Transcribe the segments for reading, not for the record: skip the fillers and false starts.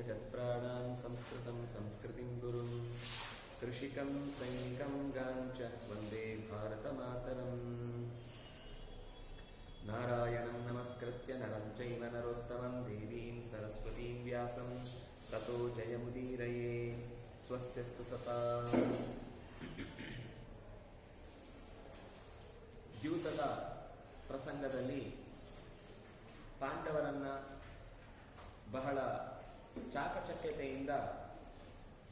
त्यजत्प्राणान् संस्कृतं संस्कृतिं गुरुं कृषिकं सैनिकं गाञ्च वन्दे भारतमातरम्। नारायणं नमस्कृत्य नरं चैव नरोत्तमं देवीं सरस्वतीं व्यासं ततो जयमुदीरये। स्वस्तिस्तु सताम्। ದ್ಯೂತದ ಪ್ರಸಂಗದಲ್ಲಿ ಪಾಂಡವರನ್ನ ಬಹಳ ಚಾಕಚಕ್ಯತೆಯಿಂದ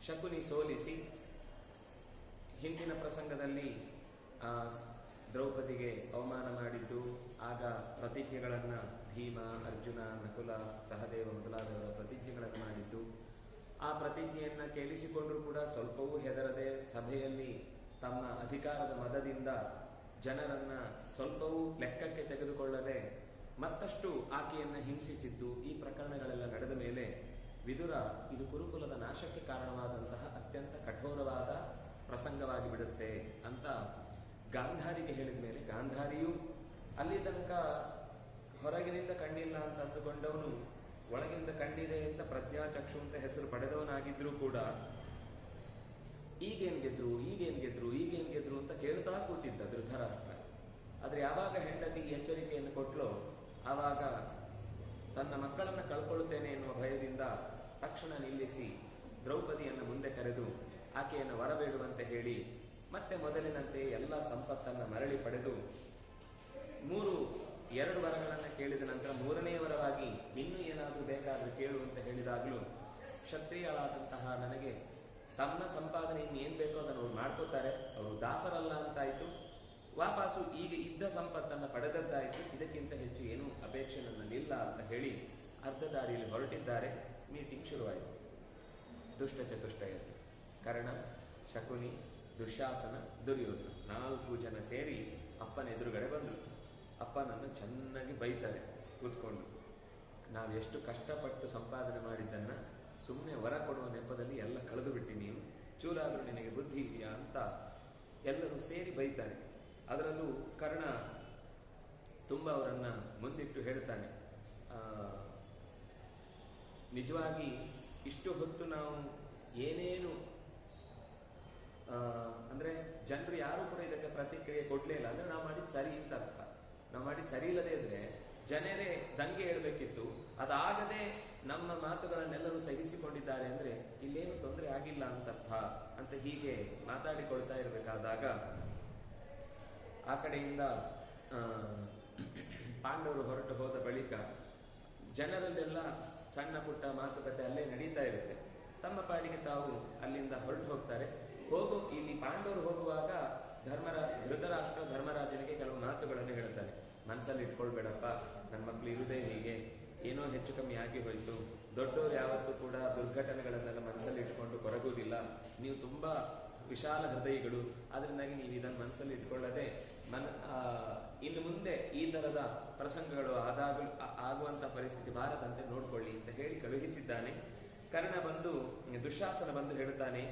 ಶಕುನಿ ಸೋಲಿಸಿ, ಹಿಂದಿನ ಪ್ರಸಂಗದಲ್ಲಿ ದ್ರೌಪದಿಗೆ ಅವಮಾನ ಮಾಡಿದ್ದು, ಆಗ ಪ್ರತಿಜ್ಞೆಗಳನ್ನು ಭೀಮ, ಅರ್ಜುನ, ನಕುಲ, ಸಹದೇವ ಮೊದಲಾದವರ ಪ್ರತಿಜ್ಞೆಗಳನ್ನು ಮಾಡಿದ್ದು, ಆ ಪ್ರತಿಜ್ಞೆಯನ್ನು ಕೇಳಿಸಿಕೊಂಡರೂ ಕೂಡ ಸ್ವಲ್ಪವೂ ಹೆದರದೆ ಸಭೆಯಲ್ಲಿ ತಮ್ಮ ಅಧಿಕಾರದ ಮದದಿಂದ ಜನರನ್ನ ಸ್ವಲ್ಪವೂ ಲೆಕ್ಕಕ್ಕೆ ತೆಗೆದುಕೊಳ್ಳದೆ ಮತ್ತಷ್ಟು ಆಕೆಯನ್ನು ಹಿಂಸಿಸಿದ್ದು, ಈ ಪ್ರಕರಣಗಳೆಲ್ಲ ನಡೆದ ಮೇಲೆ ವಿದುರ ಇದು ಕುರುಕುಲದ ನಾಶಕ್ಕೆ ಕಾರಣವಾದಂತಹ ಅತ್ಯಂತ ಕಠೋರವಾದ ಪ್ರಸಂಗವಾಗಿ ಬಿಡುತ್ತೆ ಅಂತ ಗಾಂಧಾರಿಗೆ ಹೇಳಿದ ಮೇಲೆ, ಗಾಂಧಾರಿಯು ಅಲ್ಲಿ ತನಕ ಹೊರಗಿನಿಂದ ಕಣ್ಣಿಲ್ಲ ಅಂತ ಅಂದುಕೊಂಡವನು ಒಳಗಿಂದ ಕಣ್ಣಿದೆ ಅಂತ ಪ್ರಜ್ಞಾಚಕ್ಷು ಅಂತ ಹೆಸರು ಪಡೆದವನಾಗಿದ್ರೂ ಕೂಡ ಈಗೇನ್ ಗೆದ್ರು ಅಂತ ಕೇಳ್ತಾ ಕೂತಿದ್ದ ಧೃತರಾಷ್ಟ್ರ. ಆದ್ರೆ ಯಾವಾಗ ಹೆಂಡತಿ ಎಚ್ಚರಿಕೆಯನ್ನು ಕೊಟ್ಲೋ ಆವಾಗ ತನ್ನ ಮಕ್ಕಳನ್ನ ಕಳ್ಕೊಳ್ಳುತ್ತೇನೆ ಎನ್ನುವ ಭಯದಿಂದ ತಕ್ಷಣ ನಿಲ್ಲಿಸಿ ದ್ರೌಪದಿಯನ್ನು ಮುಂದೆ ಕರೆದು ಆಕೆಯನ್ನು ವರಬೇಡುವಂತೆ ಹೇಳಿ ಮತ್ತೆ ಮೊದಲಿನಂತೆ ಎಲ್ಲ ಸಂಪತ್ತನ್ನ ಮರಳಿ ಪಡೆದು 2 ವರಗಳನ್ನು ಕೇಳಿದ ನಂತರ 3ನೇ ವರವಾಗಿ ಇನ್ನೂ ಏನಾದರೂ ಬೇಕಾದರೂ ಕೇಳು ಅಂತ ಹೇಳಿದಾಗಲೂ ಕ್ಷತ್ರಿಯಳಾದಂತಹ ನನಗೆ ತಮ್ಮ ಸಂಪಾದನೆ ಇನ್ನೇನ್ ಬೇಕೋ ಅದನ್ನು ಅವ್ರು ಮಾಡ್ಕೋತಾರೆ, ಅವರು ದಾಸರಲ್ಲ ಅಂತಾಯ್ತು, ವಾಪಸ್ಸು ಈಗ ಇದ್ದ ಸಂಪತ್ತನ್ನು ಪಡೆದದ್ದಾಯ್ತು, ಇದಕ್ಕಿಂತ ಹೆಚ್ಚು ಏನೂ ಅಪೇಕ್ಷೆ ನನ್ನಲ್ಲಿಲ್ಲ ಅಂತ ಹೇಳಿ ಅರ್ಧ ದಾರಿಯಲ್ಲಿ ಹೊರಟಿದ್ದಾರೆ. ಮೀಟಿಂಗ್ ಶುರುವಾಯಿತು. ದುಷ್ಟ ಚತುಷ್ಟಯರು ಕರ್ಣ, ಶಕುನಿ, ದುಶ್ಯಾಸನ, ದುರ್ಯೋಧನ 4 ಜನ ಸೇರಿ ಅಪ್ಪನ ಎದುರುಗಡೆ ಬಂದರು. ಅಪ್ಪನನ್ನು ಚೆನ್ನಾಗಿ ಬೈತಾರೆ ಕೂತ್ಕೊಂಡು. ನಾವೆಷ್ಟು ಕಷ್ಟಪಟ್ಟು ಸಂಪಾದನೆ ಮಾಡಿದ್ದನ್ನ ಸುಮ್ಮನೆ ವರ ಕೊಡುವ ನೆಪದಲ್ಲಿ ಎಲ್ಲ ಕಳೆದು ಬಿಟ್ಟಿ, ನೀನು ಚೂರಾದರೂ ನಿನಗೆ ಬುದ್ಧಿ ಇದೆಯಾ ಅಂತ ಎಲ್ಲರೂ ಸೇರಿ ಬೈತಾರೆ. ಅದರಲ್ಲೂ ಕರ್ಣ ತುಂಬ ಅವರನ್ನ ಮುಂದಿಟ್ಟು ಹೇಳ್ತಾನೆ, ನಿಜವಾಗಿ ಇಷ್ಟು ಹೊತ್ತು ನಾವು ಏನೇನು ಅಂದ್ರೆ ಜನರು ಯಾರು ಕೂಡ ಇದಕ್ಕೆ ಪ್ರತಿಕ್ರಿಯೆ ಕೊಡ್ಲೇ ಇಲ್ಲ. ಅಂದ್ರೆ ನಾವು ಮಾಡಿದ್ ಸರಿ ಅಂತ ಅರ್ಥ. ನಾವು ಮಾಡಿದ್ ಸರಿ ಇಲ್ಲದೆ ಇದ್ರೆ ಜನರೇ ದಂಗೆ ಹೇಳ್ಬೇಕಿತ್ತು. ಅದಾಗದೆ ನಮ್ಮ ಮಾತುಗಳನ್ನೆಲ್ಲರೂ ಸಹಿಸಿಕೊಂಡಿದ್ದಾರೆ ಅಂದ್ರೆ ಇಲ್ಲೇನು ತೊಂದರೆ ಆಗಿಲ್ಲ ಅಂತ ಅರ್ಥ ಅಂತ ಹೀಗೆ ಮಾತಾಡಿಕೊಳ್ತಾ ಇರಬೇಕಾದಾಗ ಆ ಕಡೆಯಿಂದ ಪಾಂಡವರು ಹೊರಟು ಹೋದ ಬಳಿಕ ಜನರಲ್ಲೆಲ್ಲ ಸಣ್ಣ ಪುಟ್ಟ ಮಾತುಕತೆ ಅಲ್ಲೇ ನಡೀತಾ ಇರುತ್ತೆ. ತಮ್ಮ ಪಾಡಿಗೆ ತಾವು ಅಲ್ಲಿಂದ ಹೊರಟು ಹೋಗ್ತಾರೆ. ಇಲ್ಲಿ ಪಾಂಡವರು ಹೋಗುವಾಗ ಧೃತರಾಷ್ಟ್ರ ಧರ್ಮರಾಜನಿಗೆ ಕೆಲವು ಮಾತುಗಳನ್ನು ಹೇಳ್ತಾನೆ. ಮನಸ್ಸಲ್ಲಿ ಇಟ್ಕೊಳ್ಬೇಡಪ್ಪ, ನನ್ನ ಮಕ್ಕಳು ಇರುವುದೇ ಹೀಗೆ, ಏನೋ ಹೆಚ್ಚು ಕಮ್ಮಿ ಆಗಿ ಹೋಯ್ತು. ದೊಡ್ಡವರು ಯಾವತ್ತೂ ಕೂಡ ದುರ್ಘಟನೆಗಳನ್ನೆಲ್ಲ ಮನಸ್ಸಲ್ಲಿ ಇಟ್ಕೊಂಡು ಕೊರಗುವುದಿಲ್ಲ. ನೀವು ತುಂಬಾ ವಿಶಾಲ ಹೃದಯಿಗಳು, ಅದರಿಂದಾಗಿ ನೀವು ಇದನ್ನು ಮನಸ್ಸಲ್ಲಿ ಇಟ್ಕೊಳ್ಳದೆ ಇನ್ನು ಮುಂದೆ ಈ ತರದ ಪ್ರಸಂಗಗಳು ಆಗುವಂತ ಪರಿಸ್ಥಿತಿ ಬಾರದಂತೆ ನೋಡ್ಕೊಳ್ಳಿ ಅಂತ ಹೇಳಿ ಕಳುಹಿಸಿದ್ದಾನೆ. ಕರ್ಣ ಬಂದು ದುಶ್ಯಾಸನ ಬಂದು ಹೇಳ್ತಾನೆ,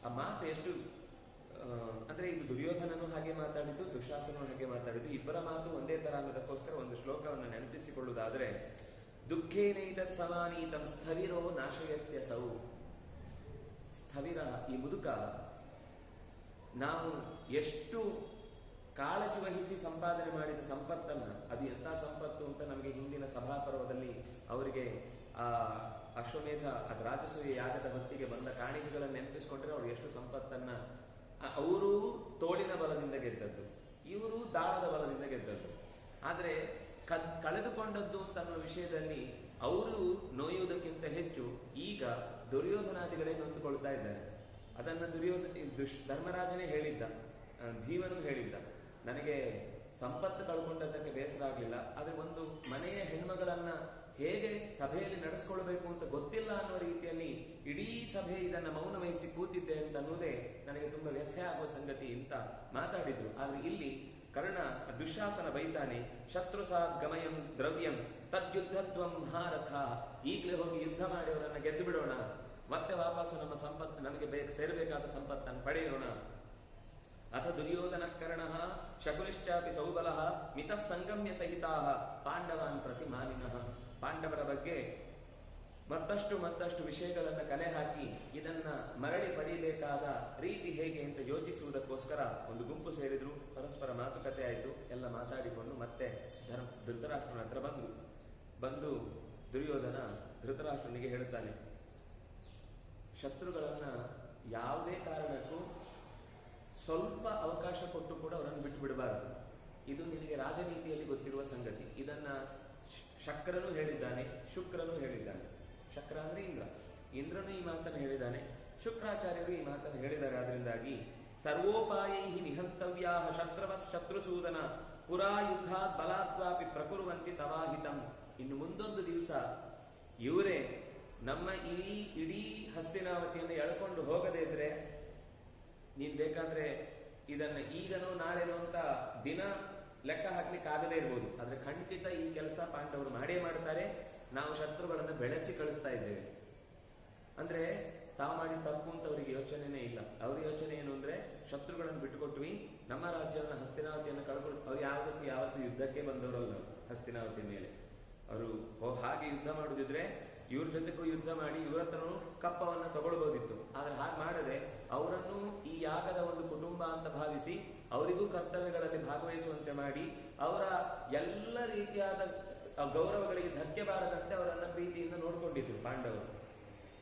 ಆ ಮಾತು ಎಷ್ಟು ಅಂದ್ರೆ ಇದು ದುರ್ಯೋಧನನು ಹಾಗೆ ಮಾತಾಡಿದ್ದು, ದುಶ್ಯಾಸನನು ಹಾಗೆ ಮಾತಾಡಿದ್ದು, ಇಬ್ಬರ ಮಾತು ಒಂದೇ ತರ ಅನ್ನೋದಕ್ಕೋಸ್ಕರ ಒಂದು ಶ್ಲೋಕವನ್ನು ನೆನಪಿಸಿಕೊಳ್ಳುವುದಾದ್ರೆ, ದುಃಖೇನೈತತ್ ಸಮಾನೀತಂ ಸ್ಥವಿರೋ ನಾಶಯತ್ಯಸೌ. ಸ್ಥವಿರ, ಈ ಮುದುಕ ನಾವು ಎಷ್ಟು ಕಾಳಜಿ ವಹಿಸಿ ಸಂಪಾದನೆ ಮಾಡಿದ ಸಂಪತ್ತನ್ನ, ಅದು ಎಂತ ಸಂಪತ್ತು ಅಂತ ನಮಗೆ ಹಿಂದಿನ ಸಭಾಪರ್ವದಲ್ಲಿ ಅವರಿಗೆ ಆ ಅಶ್ವಮೇಧ ಅದು ರಾಜಸೂಯ ಯಾಗದ ಹೊತ್ತಿಗೆ ಬಂದ ಕಾಣಿಕೆಗಳನ್ನು ನೆನಪಿಸಿಕೊಂಡ್ರೆ ಅವ್ರು ಎಷ್ಟು ಸಂಪತ್ತನ್ನ, ಅವರು ತೋಳಿನ ಬಲದಿಂದ ಗೆದ್ದದ್ದು, ಇವರು ದಾಳದ ಬಲದಿಂದ ಗೆದ್ದದ್ದು. ಆದ್ರೆ ಕಳೆದುಕೊಂಡದ್ದು ಅಂತ ಅನ್ನೋ ವಿಷಯದಲ್ಲಿ ಅವರು ನೋಯುವುದಕ್ಕಿಂತ ಹೆಚ್ಚು ಈಗ ದುರ್ಯೋಧನಾದಿಗಳೇ ನೊಂದುಕೊಳ್ತಾ ಇದ್ದಾರೆ. ಅದನ್ನ ಧರ್ಮರಾಜನೇ ಹೇಳಿದ್ದ, ಭೀಮನು ಹೇಳಿದ್ದ, ನನಗೆ ಸಂಪತ್ತು ಕಳ್ಕೊಂಡದ್ದಕ್ಕೆ ಬೇಸರ ಆಗಲಿಲ್ಲ, ಆದ್ರೆ ಒಂದು ಮನೆಯ ಹೆಣ್ಮಗಳನ್ನ ಹೇಗೆ ಸಭೆಯಲ್ಲಿ ನಡೆಸ್ಕೊಳ್ಬೇಕು ಅಂತ ಗೊತ್ತಿಲ್ಲ ಅನ್ನೋ ರೀತಿಯಲ್ಲಿ ಇಡೀ ಸಭೆ ಇದನ್ನ ಮೌನ ವಹಿಸಿ ಕೂತಿದ್ದೆ ಅಂತ ಅನ್ನೋದೇ ನನಗೆ ತುಂಬಾ ವ್ಯಥೆ ಆಗುವ ಸಂಗತಿ ಅಂತ ಮಾತಾಡಿದ್ರು. ಆದ್ರೆ ಇಲ್ಲಿ ಕರ್ಣ ದುಶ್ಯಾಸನ ಬೈತಾನೆ, ಶತ್ರು ಸಾ ಗಮಯಂ ದ್ರವ್ಯಂ ತದ್ಯುದ್ಧತ್ವಂ ಮಹಾರಥ. ಈಗಲೇ ಹೋಗಿ ಯುದ್ಧ ಮಾಡಿ ಅವರನ್ನ ಗೆದ್ದು ಬಿಡೋಣ, ಮತ್ತೆ ವಾಪಸ್ಸು ನಮ್ಮ ಸಂಪತ್ತು, ನಮಗೆ ಸೇರಬೇಕಾದ ಸಂಪತ್ತನ್ನು ಪಡೆಯೋಣ. ಅಥ ದುರ್ಯೋಧನ ಕರ್ಣ ಶಕುನಿಶ್ಚಾಪಿ ಸೌಬಲ ಮಿತಃ ಸಂಗಮ್ಯ ಸಹಿತಾ ಪಾಂಡವಾನ್ ಪ್ರತಿ ಮಾನಿನಃ. ಪಾಂಡವರ ಬಗ್ಗೆ ಮತ್ತಷ್ಟು ವಿಷಯಗಳನ್ನು ಕಲೆ ಹಾಕಿ ಇದನ್ನ ಮರಳಿ ಪಡೆಯಬೇಕಾದ ರೀತಿ ಹೇಗೆ ಅಂತ ಯೋಚಿಸುವುದಕ್ಕೋಸ್ಕರ ಒಂದು ಗುಂಪು ಸೇರಿದ್ರು. ಪರಸ್ಪರ ಮಾತುಕತೆ ಆಯಿತು. ಎಲ್ಲ ಮಾತಾಡಿಕೊಂಡು ಮತ್ತೆ ಧೃತರಾಷ್ಟ್ರನ ಹತ್ರ ಬಂದು ದುರ್ಯೋಧನ ಧೃತರಾಷ್ಟ್ರನಿಗೆ ಹೇಳುತ್ತಾನೆ, ಶತ್ರುಗಳನ್ನ ಯಾವುದೇ ಕಾರಣಕ್ಕೂ ಸ್ವಲ್ಪ ಅವಕಾಶ ಕೊಟ್ಟು ಕೂಡ ಅವರನ್ನು ಬಿಟ್ಟು ಬಿಡಬಾರದು. ಇದು ನಿನಗೆ ರಾಜನೀತಿಯಲ್ಲಿ ಗೊತ್ತಿರುವ ಸಂಗತಿ. ಇದನ್ನ ಶಕ್ರನು ಹೇಳಿದ್ದಾನೆ, ಶುಕ್ರನು ಹೇಳಿದ್ದಾನೆ. ಶಕ್ರ ಅಂದ್ರೆ ಇಂದ್ರನು ಈ ಮಾತನ್ನು ಹೇಳಿದ್ದಾನೆ, ಶುಕ್ರಾಚಾರ್ಯರು ಈ ಮಾತನ್ನು ಹೇಳಿದ್ದಾರೆ. ಆದ್ರಿಂದಾಗಿ ಸರ್ವೋಪಾಯೈ ನಿಹಂತವ್ಯಾ ಶತ್ರುಸೂದನ ಪುರಾ ಯುದ್ಧಾತ್ ಬಲಾದ್ವಾಪಿ ಪ್ರಕುರುವಂತಿ ತವಾಹಿತಂ. ಇನ್ನು ಮುಂದೊಂದು ದಿವಸ ಇವರೇ ನಮ್ಮ ಇಡೀ ಹಸ್ತಿನಾವತಿಯನ್ನು ಎಳ್ಕೊಂಡು ಹೋಗದೇ ಇದ್ರೆ ನೀನ್ ಬೇಕಾದ್ರೆ ಇದನ್ನ ಈಗನೋ ನಾಳೆನೋ ಅಂತ ದಿನ ಲೆಕ್ಕ ಹಾಕ್ಲಿಕ್ಕೆ ಆಗದೇ ಇರ್ಬೋದು. ಆದ್ರೆ ಖಂಡಿತ ಈ ಕೆಲಸ ಪಾಂಡವರು ಮಾಡೇ ಮಾಡ್ತಾರೆ. ನಾವು ಶತ್ರುಗಳನ್ನು ಬೆಳೆಸಿ ಕಳಿಸ್ತಾ ಇದ್ದೇವೆ ಅಂದ್ರೆ ತಾವು ಮಾಡಿದ ತಪ್ಪು ಅಂತ ಅವರಿಗೆ ಯೋಚನೆನೇ ಇಲ್ಲ. ಅವ್ರ ಯೋಚನೆ ಏನು ಅಂದ್ರೆ ಶತ್ರುಗಳನ್ನು ಬಿಟ್ಟುಕೊಟ್ವಿ, ನಮ್ಮ ರಾಜ್ಯವನ್ನು ಹಸ್ತಿನಾವತಿಯನ್ನು ಕಳ್ಕೊಂಡು. ಅವ್ರು ಯಾವತ್ತು ಯುದ್ಧಕ್ಕೆ ಬಂದವರಲ್ಲ. ಹಸ್ತಿನಾವತಿ ಮೇಲೆ ಅವರು ಹಾಗೆ ಯುದ್ಧ ಮಾಡುದಿದ್ರೆ ಇವ್ರ ಜೊತೆಗೂ ಯುದ್ಧ ಮಾಡಿ ಇವ್ರ ಹತ್ರನೂ ಕಪ್ಪವನ್ನ ತಗೊಳ್ಬೋದಿತ್ತು. ಆದ್ರೆ ಹಾಗೆ ಮಾಡದೆ ಅವರನ್ನು ಈ ಯಾಗದ ಒಂದು ಕುಟುಂಬ ಅಂತ ಭಾವಿಸಿ ಅವರಿಗೂ ಕರ್ತವ್ಯಗಳಲ್ಲಿ ಭಾಗವಹಿಸುವಂತೆ ಮಾಡಿ ಅವರ ಎಲ್ಲ ರೀತಿಯಾದ ಗೌರವಗಳಿಗೆ ಧಕ್ಕೆ ಬಾರದಂತೆ ಅವರನ್ನ ಪ್ರೀತಿಯಿಂದ ನೋಡ್ಕೊಂಡಿದ್ರು ಪಾಂಡವರು.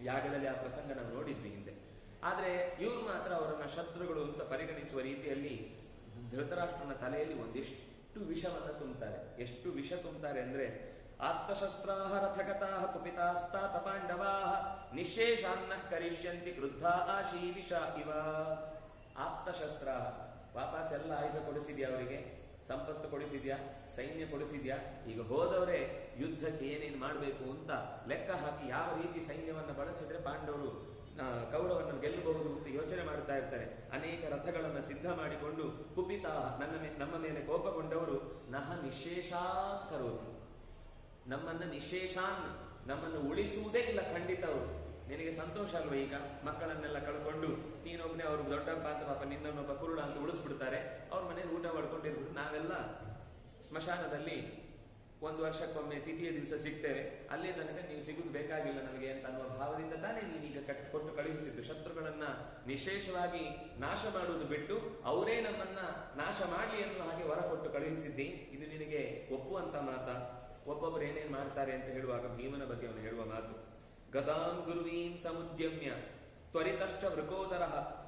ಯಾಗದಲ್ಲಿ ಆ ಪ್ರಸಂಗ ನಾವು ನೋಡಿದ್ವಿ ಹಿಂದೆ. ಆದ್ರೆ ಇವ್ರು ಮಾತ್ರ ಅವರನ್ನ ಶತ್ರುಗಳು ಅಂತ ಪರಿಗಣಿಸುವ ರೀತಿಯಲ್ಲಿ ಧೃತರಾಷ್ಟ್ರನ ತಲೆಯಲ್ಲಿ ಒಂದಿಷ್ಟು ವಿಷವನ್ನ ತುಂಬುತ್ತಾರೆ. ಎಷ್ಟು ವಿಷ ತುಂಬುತ್ತಾರೆ ಅಂದ್ರೆ ಆತ್ಮಶಸ್ತ್ರಾಹ ರಥಗತಾಹ ಕುಪಿತಾಸ್ತಾತ ಪಾಂಡವಾಹ ನಿಶೇಷಾನ್ನ ಕರಿಷ್ಯಂತಿ ಕ್ರುದ್ಧಾ ಆಶೀವಿಷ ಇವ. ಆತ್ಮಶಸ್ತ್ರಾಹ ವಾಪಸ್ ಎಲ್ಲ ಆಯುಧ ಕೊಡಿಸಿದ್ಯಾ, ಅವರಿಗೆ ಸಂಪತ್ತು ಕೊಡಿಸಿದ್ಯಾ, ಸೈನ್ಯ ಕೊಡಿಸಿದ್ಯಾ. ಈಗ ಹೋದವರೇ ಯುದ್ಧಕ್ಕೆ ಏನೇನು ಮಾಡಬೇಕು ಅಂತ ಲೆಕ್ಕ ಹಾಕಿ ಯಾವ ರೀತಿ ಸೈನ್ಯವನ್ನ ಬಳಸಿದ್ರೆ ಪಾಂಡವರು ಕೌರವನ್ನ ಗೆಲ್ಲಬಹುದು ಅಂತ ಯೋಚನೆ ಮಾಡ್ತಾ ಇರ್ತಾರೆ. ಅನೇಕ ರಥಗಳನ್ನ ಸಿದ್ಧ ಮಾಡಿಕೊಂಡು ಕುಪಿತಾ ನಮ್ಮ ಮೇಲೆ ಕೋಪಗೊಂಡವರು ನಹ ನಿಶೇಷಾತ್ ಕರೋತಿ, ನಮ್ಮನ್ನ ನಿಶೇಷಾನ್ ನಮ್ಮನ್ನು ಉಳಿಸುವುದೇ ಇಲ್ಲ ಖಂಡಿತ ಅವರು. ನಿನಗೆ ಸಂತೋಷ ಅಲ್ವ ಈಗ ಮಕ್ಕಳನ್ನೆಲ್ಲ ಕಳ್ಕೊಂಡು ನೀನೊಬ್ಬನೇ ಅವ್ರಿಗೆ ದೊಡ್ಡಪ್ಪ ಅಂತ ಪಾಪ ನಿನ್ನೊಬ್ಬ ಕುರುಡ ಅಂತ ಉಳಿಸ್ಬಿಡ್ತಾರೆ. ಅವ್ರ ಮನೇಲಿ ಊಟ ಮಾಡ್ಕೊಂಡಿರ್ಬಿಟ್ಟು ನಾವೆಲ್ಲ ಸ್ಮಶಾನದಲ್ಲಿ 1 ವರ್ಷಕ್ಕೊಮ್ಮೆ ತಿಥಿಯ ದಿವಸ ಸಿಗ್ತೇವೆ, ಅಲ್ಲೇ ತನಕ ನೀವು ಸಿಗುದು ಬೇಕಾಗಿಲ್ಲ ನಮಗೆ ಅಂತ ಅನ್ನುವ ಭಾವದಿಂದ ತಾನೇ ನೀನೀಗ ಕೊಟ್ಟು ಕಳುಹಿಸಿದ್ದು. ಶತ್ರುಗಳನ್ನ ನಿಶೇಷವಾಗಿ ನಾಶ ಮಾಡುವುದು ಬಿಟ್ಟು ಅವರೇ ನಮ್ಮನ್ನ ನಾಶ ಮಾಡಲಿ ಅನ್ನೋ ಹಾಗೆ ವರ ಕೊಟ್ಟು ಕಳುಹಿಸಿದ್ದಿ. ಇದು ನಿನಗೆ ಒಪ್ಪುವಂತ ಮಾತಾ? ಒಬ್ಬೊಬ್ಬರು ಏನೇನ್ ಮಾಡ್ತಾರೆ ಅಂತ ಹೇಳುವಾಗ ಭೀಮನ ಬಗ್ಗೆ ಅವನು ಹೇಳುವ ಮಾತು, ಗದಾಂ ಗುರುವೀಂ ಸಮುದ್ಯಮ್ಯ ತ್ವರಿತಶ್ಚ ವೃಕೋದರ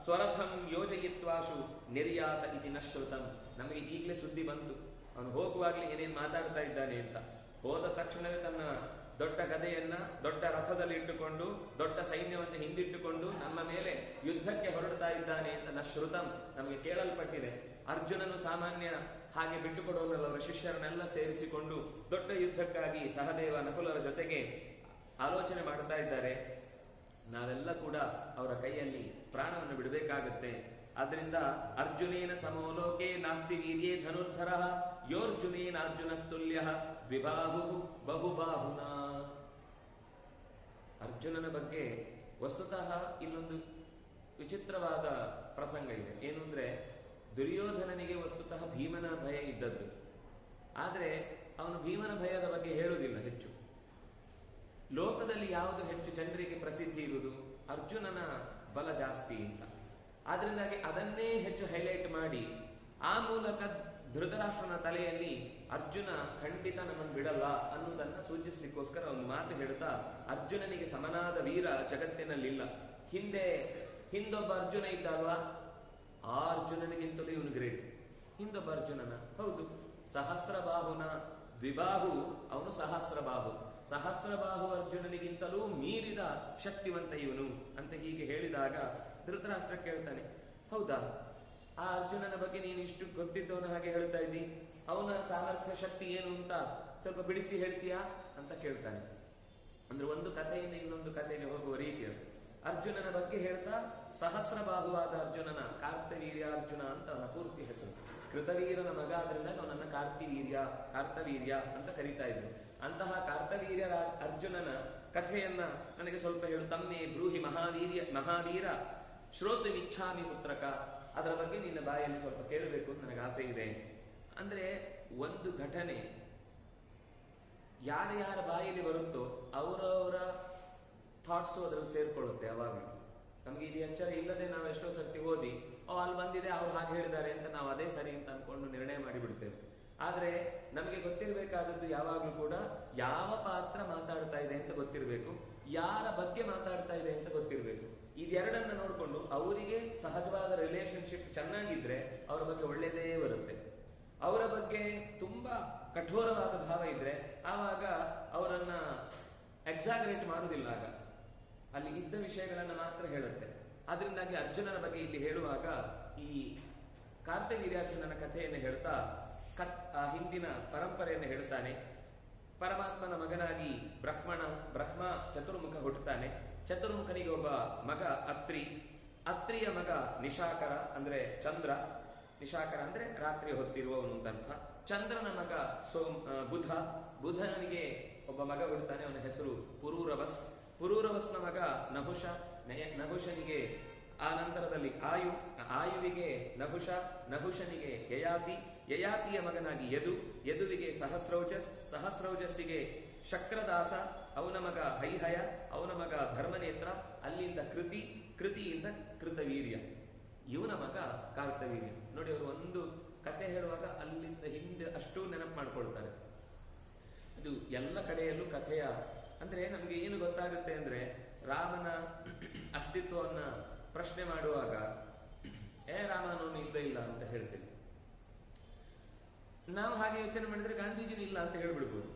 ಸ್ವರಥಂ ಯೋಜಯಿತ್ವಾಶು ನಿರ್ಯಾತ ಇತಿ ನಶ್ರುತಂ. ನಮಗೆ ಈಗಲೇ ಸುದ್ದಿ ಬಂತು ಅವನು ಹೋಗುವಾಗ್ಲೇ ಏನೇನ್ ಮಾತಾಡ್ತಾ ಇದ್ದಾನೆ ಅಂತ. ಹೋದ ತಕ್ಷಣವೇ ತನ್ನ ದೊಡ್ಡ ಗದೆಯನ್ನ ದೊಡ್ಡ ರಥದಲ್ಲಿ ಇಟ್ಟುಕೊಂಡು ದೊಡ್ಡ ಸೈನ್ಯವನ್ನು ಹಿಂದಿಟ್ಟುಕೊಂಡು ನಮ್ಮ ಮೇಲೆ ಯುದ್ಧಕ್ಕೆ ಹೊರಡ್ತಾ ಇದ್ದಾನೆ ಅಂತ ನಶ್ರುತಂ ನಮಗೆ ಕೇಳಲ್ಪಟ್ಟಿದೆ. ಅರ್ಜುನನು ಸಾಮಾನ್ಯ ಹಾಗೆ ಬಿಟ್ಟುಕೊಡುವಲ್ಲ, ಅವರ ಶಿಷ್ಯರನ್ನೆಲ್ಲ ಸೇರಿಸಿಕೊಂಡು ದೊಡ್ಡ ಯುದ್ಧಕ್ಕಾಗಿ ಸಹದೇವ ನಕುಲರ ಜೊತೆಗೆ ಆಲೋಚನೆ ಮಾಡ್ತಾ ಇದ್ದಾರೆ. ನಾವೆಲ್ಲ ಕೂಡ ಅವರ ಕೈಯಲ್ಲಿ ಪ್ರಾಣವನ್ನು ಬಿಡಬೇಕಾಗತ್ತೆ. ಆದ್ರಿಂದ ಅರ್ಜುನೇನ ಸಮೋಲೋಕೆ ನಾಸ್ತಿ ವೀರ್ಯೇ ಧನುರ್ಧರ ಯೋರ್ಜುನೇನ ಅರ್ಜುನಸ್ತುಲ್ಯ ದ್ವಿಬಾಹು ಬಹುಬಾಹುನಾ. ಅರ್ಜುನನ ಬಗ್ಗೆ ವಸ್ತುತಃ ಇಲ್ಲೊಂದು ವಿಚಿತ್ರವಾದ ಪ್ರಸಂಗ ಇದೆ. ಏನು ಅಂದ್ರೆ ದುರ್ಯೋಧನನಿಗೆ ವಸ್ತುತಃ ಭೀಮನ ಭಯ ಇದ್ದದ್ದು, ಆದ್ರೆ ಅವನು ಭೀಮನ ಭಯದ ಬಗ್ಗೆ ಹೇಳುವುದಿಲ್ಲ ಹೆಚ್ಚು. ಲೋಕದಲ್ಲಿ ಯಾವುದು ಹೆಚ್ಚು ಜನರಿಗೆ ಪ್ರಸಿದ್ಧಿ ಇರುವುದು? ಅರ್ಜುನನ ಬಲ ಜಾಸ್ತಿ ಅಂತ. ಆದ್ರಿಂದಾಗಿ ಅದನ್ನೇ ಹೆಚ್ಚು ಹೈಲೈಟ್ ಮಾಡಿ ಆ ಮೂಲಕ ಧೃತರಾಷ್ಟ್ರನ ತಲೆಯಲ್ಲಿ ಅರ್ಜುನ ಖಂಡಿತ ನಮ್ಮನ್ನು ಬಿಡಲ್ಲ ಅನ್ನುವುದನ್ನ ಸೂಚಿಸ್ಲಿಕ್ಕೋಸ್ಕರ ಒಂದು ಮಾತು ಹೇಳ್ತಾ, ಅರ್ಜುನನಿಗೆ ಸಮನಾದ ವೀರ ಜಗತ್ತಿನಲ್ಲಿಲ್ಲ. ಹಿಂದೊಬ್ಬ ಅರ್ಜುನ ಇದ್ದ ಅಲ್ವಾ, ಆ ಅರ್ಜುನನಿಗಿಂತಲೂ ಇವನು ಗ್ರೇಟ್. ಹಿಂದೊಬ್ಬ ಅರ್ಜುನನ ಹೌದು, ಸಹಸ್ರಬಾಹುನ ದ್ವಿಬಾಹು, ಅವನು ಸಹಸ್ರಬಾಹು ಅರ್ಜುನನಿಗಿಂತಲೂ ಮೀರಿದ ಶಕ್ತಿವಂತ ಇವನು ಅಂತ ಹೀಗೆ ಹೇಳಿದಾಗ ಧೃತರಾಷ್ಟ್ರ ಕೇಳ್ತಾನೆ, ಹೌದಾ ಆ ಅರ್ಜುನನ ಬಗ್ಗೆ ನೀನು ಇಷ್ಟು ಗೊತ್ತಿದ್ದವನ ಹಾಗೆ ಹೇಳ್ತಾ ಇದ್ದಿ, ಅವನ ಸಾಮರ್ಥ್ಯ ಶಕ್ತಿ ಏನು ಅಂತ ಸ್ವಲ್ಪ ಬಿಡಿಸಿ ಹೇಳ್ತೀಯಾ ಅಂತ ಕೇಳ್ತಾನೆ. ಅಂದ್ರೆ ಒಂದು ಕಥೆಯಿಂದ ಇನ್ನೊಂದು ಕಥೆಗೆ ಹೋಗುವ ರೀತಿ ಅದು. ಅರ್ಜುನನ ಬಗ್ಗೆ ಹೇಳ್ತಾ ಸಹಸ್ರಬಾಹುವಾದ ಅರ್ಜುನನ, ಕಾರ್ತವೀರ್ಯ ಅರ್ಜುನ ಅಂತ ಅವನ ಪೂರ್ತಿ ಹೆಸರು. ಕೃತವೀರನ ಮಗ ಆದ್ರಿಂದ ಅವನನ್ನ ಕಾರ್ತವೀರ್ಯ ಅಂತ ಕರೀತಾ ಇದ್ರು. ಅಂತಹ ಕಾರ್ತವೀರ್ಯ ಅರ್ಜುನನ ಕಥೆಯನ್ನ ನನಗೆ ಸ್ವಲ್ಪ ಹೇಳು. ತಮ್ಮೆ ಬ್ರೂಹಿ ಮಹಾವೀರ ಶ್ರೋತುಮಿಚ್ಛಾಮಿ ಪುತ್ರಕ. ಅದರ ಬಗ್ಗೆ ನಿನ್ನ ಬಾಯಲ್ಲಿ ಸ್ವಲ್ಪ ಕೇಳಬೇಕು ಅಂತ ನನಗೆ ಆಸೆ ಇದೆ. ಅಂದ್ರೆ ಒಂದು ಘಟನೆ ಯಾರ ಬಾಯಲ್ಲಿ ಬರುತ್ತೋ ಅವರವರ ಥಾಟ್ಸು ಅದ್ರಲ್ಲಿ ಸೇರ್ಕೊಳ್ಳುತ್ತೆ ಯಾವಾಗ. ನಮ್ಗೆ ಇದು ಎಚ್ಚರ ಇಲ್ಲದೆ ನಾವು ಎಷ್ಟೋ ಸರ್ತಿ ಓದಿ ಅಲ್ಲಿ ಬಂದಿದೆ ಅವ್ರು ಹಾಗೆ ಹೇಳಿದ್ದಾರೆ ಅಂತ ನಾವು ಅದೇ ಸರಿ ಅಂತ ಅನ್ಕೊಂಡು ನಿರ್ಣಯ ಮಾಡಿಬಿಡ್ತೇವೆ. ಆದ್ರೆ ನಮಗೆ ಗೊತ್ತಿರಬೇಕಾದದ್ದು ಯಾವಾಗ್ಲೂ ಕೂಡ ಯಾವ ಪಾತ್ರ ಮಾತಾಡ್ತಾ ಇದೆ ಅಂತ ಗೊತ್ತಿರಬೇಕು, ಯಾರ ಬಗ್ಗೆ ಮಾತಾಡ್ತಾ ಇದೆ ಅಂತ ಗೊತ್ತಿರಬೇಕು. ಇದೆರಡನ್ನ ನೋಡ್ಕೊಂಡು ಅವರಿಗೆ ಸಹಜವಾದ ರಿಲೇಶನ್ಶಿಪ್ ಚೆನ್ನಾಗಿದ್ರೆ ಅವರ ಬಗ್ಗೆ ಒಳ್ಳೇದೇ ಬರುತ್ತೆ. ಅವರ ಬಗ್ಗೆ ತುಂಬಾ ಕಠೋರವಾದ ಭಾವ ಇದ್ರೆ ಆವಾಗ ಅವರನ್ನ ಎಕ್ಸಾಗರೇಟ್ ಮಾಡುವುದಿಲ್ಲ, ಆಗ ಅಲ್ಲಿ ಇದ್ದ ವಿಷಯಗಳನ್ನ ಮಾತ್ರ ಹೇಳುತ್ತೆ. ಆದ್ರಿಂದಾಗಿ ಅರ್ಜುನನ ಬಗ್ಗೆ ಇಲ್ಲಿ ಹೇಳುವಾಗ ಈ ಕಾರ್ತವೀರ್ಯಾರ್ಜುನನ ಕಥೆಯನ್ನು ಹೇಳ್ತಾ ಹಿಂದಿನ ಪರಂಪರೆಯನ್ನು ಹೇಳ್ತಾನೆ. ಪರಮಾತ್ಮನ ಮಗನಾಗಿ ಬ್ರಹ್ಮ ಚತುರ್ಮುಖ ಹುಟ್ಟುತ್ತಾನೆ. ಚತುರ್ಮುಖನಿಗೆ ಒಬ್ಬ ಮಗ ಅತ್ರಿಯ ಮಗ ನಿಶಾಕರ ಅಂದ್ರೆ ಚಂದ್ರ, ನಿಶಾಕರ ಅಂದ್ರೆ ರಾತ್ರಿ ಹೊತ್ತಿರುವವನು ಅಂತ ಅರ್ಥ. ಚಂದ್ರನ ಮಗ ಬುಧನಿಗೆ ಒಬ್ಬ ಮಗ ಹುಟ್ಟುತ್ತಾನೆ, ಅವನ ಹೆಸರು ಪುರೂರವಸ್ನ ಮಗ ನಹುಷನಿಗೆ ಆ ನಂತರದಲ್ಲಿ ಆಯುವಿಗೆ ನಹುಷನಿಗೆ ಯಯಾತಿಯ ಮಗನಾಗಿ ಯದುವಿಗೆ ಸಹಸ್ರೌಜಸ್ಸಿಗೆ ಶಕ್ರದಾಸ, ಅವನ ಮಗ ಹೈಹಯ, ಅವನ ಮಗ ಧರ್ಮನೇತ್ರ, ಅಲ್ಲಿಂದ ಕೃತಿಯಿಂದ ಕೃತವೀರ್ಯ, ಇವನ ಮಗ ಕಾರ್ತವೀರ್ಯ. ನೋಡಿ, ಅವರು ಒಂದು ಕತೆ ಹೇಳುವಾಗ ಅಲ್ಲಿಂದ ಹಿಂದೆ ಅಷ್ಟು ನೆನಪು ಮಾಡ್ಕೊಳ್ತಾರೆ. ಇದು ಎಲ್ಲ ಕಡೆಯಲ್ಲೂ ಕಥೆಯ ಅಂದ್ರೆ ನಮ್ಗೆ ಏನು ಗೊತ್ತಾಗುತ್ತೆ ಅಂದ್ರೆ, ರಾಮನ ಅಸ್ತಿತ್ವವನ್ನ ಪ್ರಶ್ನೆ ಮಾಡುವಾಗ ರಾಮನವನು ಇಲ್ಲ ಅಂತ ಹೇಳ್ತೇವೆ. ನಾವು ಹಾಗೆ ಯೋಚನೆ ಮಾಡಿದ್ರೆ ಗಾಂಧೀಜಿನೂ ಇಲ್ಲ ಅಂತ ಹೇಳ್ಬಿಡ್ಬೋದು.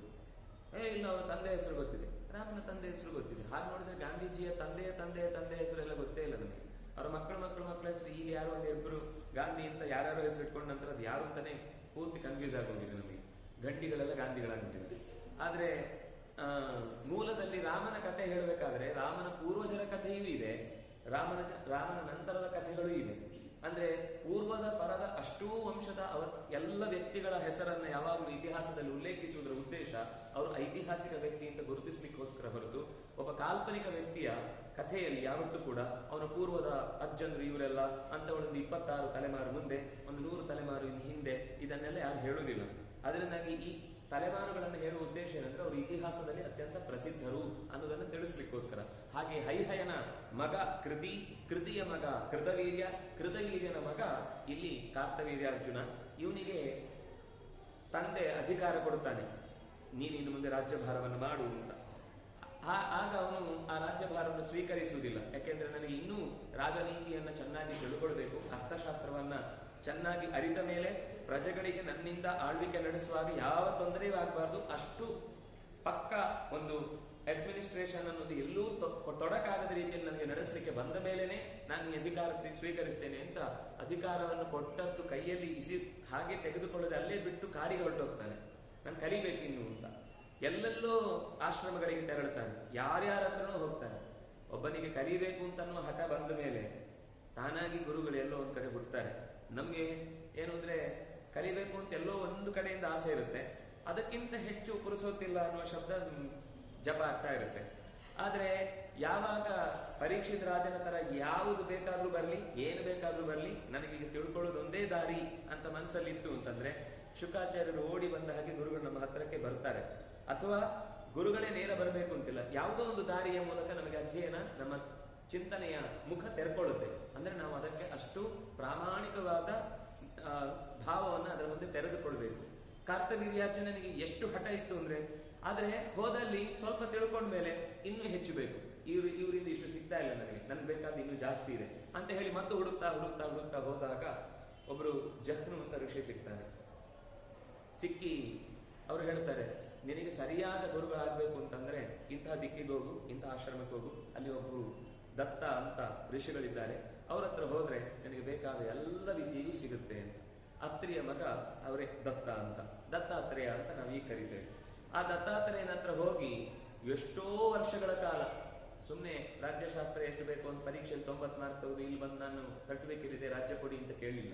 ಇಲ್ಲ, ಅವರ ತಂದೆ ಹೆಸರು ಗೊತ್ತಿದೆ, ರಾಮನ ತಂದೆ ಹೆಸರು ಗೊತ್ತಿದೆ. ಹಾಗೆ ನೋಡಿದ್ರೆ ಗಾಂಧೀಜಿಯ ತಂದೆ ಹೆಸರು ಎಲ್ಲ ಗೊತ್ತೇ ಇಲ್ಲ ನಮಗೆ. ಅವರ ಮಕ್ಕಳ ಹೆಸರು ಈಗ ಯಾರು ಒಂದಿಬ್ಬರು ಗಾಂಧಿ ಅಂತ ಯಾರ್ಯಾರೋ ಹೆಸರು ಇಟ್ಕೊಂಡ ನಂತರ ಅದು ಯಾರು ಅಂತಾನೆ ಪೂರ್ತಿ ಕನ್ಫ್ಯೂಸ್ ಆಗೋಗಿದೆ ನಮಗೆ. ಗಂಡಿಗಳೆಲ್ಲ ಗಾಂಧಿಗಳಾಗ್ಬಿಟ್ಟಿದೆ. ಆದ್ರೆ ಮೂಲದಲ್ಲಿ ರಾಮನ ಕಥೆ ಹೇಳಬೇಕಾದ್ರೆ ರಾಮನ ಪೂರ್ವಜರ ಕಥೆಯೂ ಇದೆ, ರಾಮನ ನಂತರದ ಕಥೆಗಳೂ ಇವೆ. ಅಂದ್ರೆ ಪೂರ್ವದ ಪರದ ಅಷ್ಟೂ ವಂಶದ ಎಲ್ಲ ವ್ಯಕ್ತಿಗಳ ಹೆಸರನ್ನ ಯಾವಾಗಲೂ ಇತಿಹಾಸದಲ್ಲಿ ಉಲ್ಲೇಖಿಸುವುದರ ಉದ್ದೇಶ ಅವರು ಐತಿಹಾಸಿಕ ವ್ಯಕ್ತಿಯಿಂದ ಗುರುತಿಸ್ಲಿಕ್ಕೋಸ್ಕರ ಹೊರತು ಒಬ್ಬ ಕಾಲ್ಪನಿಕ ವ್ಯಕ್ತಿಯ ಕಥೆಯಲ್ಲಿ ಯಾವತ್ತೂ ಕೂಡ ಅವನ ಪೂರ್ವದ ಅಜ್ಜಂದ್ರು ಇವರೆಲ್ಲ ಅಂತ ಒಂದು 26 ತಲೆಮಾರು ಮುಂದೆ, ಒಂದು 100 ತಲೆಮಾರು ಹಿಂದೆ ಇದನ್ನೆಲ್ಲ ಯಾರು ಹೇಳುವುದಿಲ್ಲ. ಅದರಿಂದಾಗಿ ಈ ತಲೆಮಾರುಗಳನ್ನು ಹೇಳುವ ಉದ್ದೇಶ ಏನಂದ್ರೆ ಅವರು ಇತಿಹಾಸದಲ್ಲಿ ಅತ್ಯಂತ ಪ್ರಸಿದ್ಧರು ಅನ್ನೋದನ್ನು ತಿಳಿಸ್ಲಿಕ್ಕೋಸ್ಕರ. ಹಾಗೆ ಹೈಹಯನ ಮಗ ಕೃತಿಯ ಮಗ ಕೃತವೀರ್ಯನ ಮಗ ಇಲ್ಲಿ ಕಾರ್ತವೀರ್ಯಾರ್ಜುನ. ಇವನಿಗೆ ತಂದೆ ಅಧಿಕಾರ ಕೊಡುತ್ತಾನೆ, ನೀನಿನ್ನು ಮುಂದೆ ರಾಜ್ಯಭಾರವನ್ನು ಮಾಡು ಅಂತ. ಆಗ ಅವನು ಆ ರಾಜ್ಯಭಾರವನ್ನು ಸ್ವೀಕರಿಸುವುದಿಲ್ಲ. ಯಾಕೆಂದ್ರೆ ನನಗೆ ಇನ್ನೂ ರಾಜನೀತಿಯನ್ನ ಚೆನ್ನಾಗಿ ತಿಳ್ಕೊಳ್ಬೇಕು, ಅರ್ಥಶಾಸ್ತ್ರವನ್ನ ಚೆನ್ನಾಗಿ ಅರಿತ ಮೇಲೆ ಪ್ರಜೆಗಳಿಗೆ ನನ್ನಿಂದ ಆಳ್ವಿಕೆ ನಡೆಸುವಾಗ ಯಾವ ತೊಂದರೆಯೂ ಆಗಬಾರ್ದು, ಅಷ್ಟು ಪಕ್ಕ ಒಂದು ಅಡ್ಮಿನಿಸ್ಟ್ರೇಷನ್ ಅನ್ನೋದು ಎಲ್ಲೂ ತೊಡಕಾಗದ ರೀತಿಯಲ್ಲಿ ನನಗೆ ನಡೆಸಲಿಕ್ಕೆ ಬಂದ ಮೇಲೇನೆ ನಾನು ಈ ಅಧಿಕಾರ ಸ್ವೀಕರಿಸ್ತೇನೆ ಅಂತ ಅಧಿಕಾರವನ್ನು ಕೊಟ್ಟದ್ದು ಕೈಯಲ್ಲಿ ಹಾಗೆ ತೆಗೆದುಕೊಳ್ಳದೆ ಅಲ್ಲೇ ಬಿಟ್ಟು ಕಾಡಿಗೆ ಹೊರಟೋಗ್ತಾನೆ. ನಾನು ಕಲಿಬೇಕಿನ್ನು ಅಂತ ಎಲ್ಲೆಲ್ಲೋ ಆಶ್ರಮಗಳಿಗೆ ತೆರಳುತ್ತಾನೆ, ಯಾರ್ಯಾರ ಹತ್ರನೂ ಹೋಗ್ತಾನೆ. ಒಬ್ಬನಿಗೆ ಕಲಿಬೇಕು ಅಂತ ಅನ್ನೋ ಹಠ ಬಂದ ಮೇಲೆ ತಾನಾಗಿ ಗುರುಗಳು ಎಲ್ಲೋ ಒಂದ್ ಕಡೆ ಹುಟ್ಟುತ್ತಾರೆ. ನಮ್ಗೆ ಏನು ಅಂದ್ರೆ ಕಲಿಬೇಕು ಅಂತ ಎಲ್ಲೋ ಒಂದು ಕಡೆಯಿಂದ ಆಸೆ ಇರುತ್ತೆ, ಅದಕ್ಕಿಂತ ಹೆಚ್ಚು ಪುರುಸೋತಿಲ್ಲ ಅನ್ನುವ ಶಬ್ದ ಜಪ ಆಗ್ತಾ ಇರುತ್ತೆ. ಆದ್ರೆ ಯಾವಾಗ ಪರೀಕ್ಷಿತ ರಾಜನ ತರ ಯಾವುದು ಬೇಕಾದ್ರೂ ಬರ್ಲಿ, ಏನು ಬೇಕಾದ್ರೂ ಬರ್ಲಿ, ನನಗೀಗ ತಿಳ್ಕೊಳ್ಳೋದು ಒಂದೇ ದಾರಿ ಅಂತ ಮನಸ್ಸಲ್ಲಿ ಇತ್ತು ಅಂತಂದ್ರೆ ಶುಕಾಚಾರ್ಯರು ಓಡಿ ಬಂದ ಹಾಗೆ ಗುರುಗಳು ನಮ್ಮ ಹತ್ರಕ್ಕೆ ಬರ್ತಾರೆ. ಅಥವಾ ಗುರುಗಳೇ ನೇರ ಬರಬೇಕು ಅಂತಿಲ್ಲ, ಯಾವುದೋ ಒಂದು ದಾರಿಯ ಮೂಲಕ ನಮಗೆ ಅಧ್ಯಯನ, ನಮ್ಮ ಚಿಂತನೆಯ ಮುಖ ತೆರ್ಕೊಳ್ಳುತ್ತೆ. ಅಂದ್ರೆ ನಾವು ಅದಕ್ಕೆ ಅಷ್ಟು ಪ್ರಾಮಾಣಿಕವಾದ ಭಾವವನ್ನು ಅದರ ಮುಂದೆ ತೆರೆದುಕೊಳ್ಬೇಕು. ಕಾರ್ತವೀರ್ಯಾರ್ಜುನನಿಗೆ ಎಷ್ಟು ಹಠ ಇತ್ತು ಅಂದ್ರೆ, ಆದ್ರೆ ಹೋದಲ್ಲಿ ಸ್ವಲ್ಪ ತಿಳ್ಕೊಂಡ್ಮೇಲೆ ಇನ್ನೂ ಹೆಚ್ಚು ಬೇಕು, ಇವರಿಂದ ಇಷ್ಟು ಸಿಗ್ತಾ ಇಲ್ಲ ನನಗೆ, ನನ್ಗೆ ಬೇಕಾದ ಇನ್ನೂ ಜಾಸ್ತಿ ಇದೆ ಅಂತ ಹೇಳಿ ಮತ್ತೆ ಹುಡುಕ್ತಾ ಹೋದಾಗ ಒಬ್ರು ಜಹ್ನು ಅಂತ ಋಷಿ ಸಿಗ್ತಾರೆ. ಸಿಕ್ಕಿ ಅವರು ಹೇಳ್ತಾರೆ, ನಿನಗೆ ಸರಿಯಾದ ಗುರುಗಳಾಗಬೇಕು ಅಂತಂದ್ರೆ ಇಂತಹ ದಿಕ್ಕಿಗೆ ಹೋಗು, ಇಂತಹ ಆಶ್ರಮಕ್ಕೆ ಹೋಗು, ಅಲ್ಲಿ ಒಬ್ಬರು ದತ್ತ ಅಂತ ಋಷಿಗಳಿದ್ದಾರೆ, ಅವ್ರ ಹತ್ರ ಹೋದ್ರೆ ನಿನಗೆ ಬೇಕಾದ ಎಲ್ಲ ವಿದ್ಯೆಯೂ ಸಿಗುತ್ತೆ ಅಂತ. ಅತ್ರಿಯ ಮಗ ಅವರೇ ದತ್ತಾತ್ರೇಯ ಅಂತ ನಾವು ಈಗ ಕರಿತೇವೆ. ಆ ದತ್ತಾತ್ರೇಯನ ಹತ್ರ ಹೋಗಿ ಎಷ್ಟೋ ವರ್ಷಗಳ ಕಾಲ ಸುಮ್ಮನೆ ರಾಜ್ಯಶಾಸ್ತ್ರ ಎಷ್ಟು ಬೇಕು ಅಂತ ಪರೀಕ್ಷೆಯಲ್ಲಿ 90 ಮಾರ್ಕ್ ತೆಗೆದು ಇಲ್ಲಿ ಬಂದು ನಾನು ಸರ್ಟಿಫಿಕೇಟ್ ಇದೆ ರಾಜ್ಯ ಕೊಡಿ ಅಂತ ಕೇಳಲಿಲ್ಲ.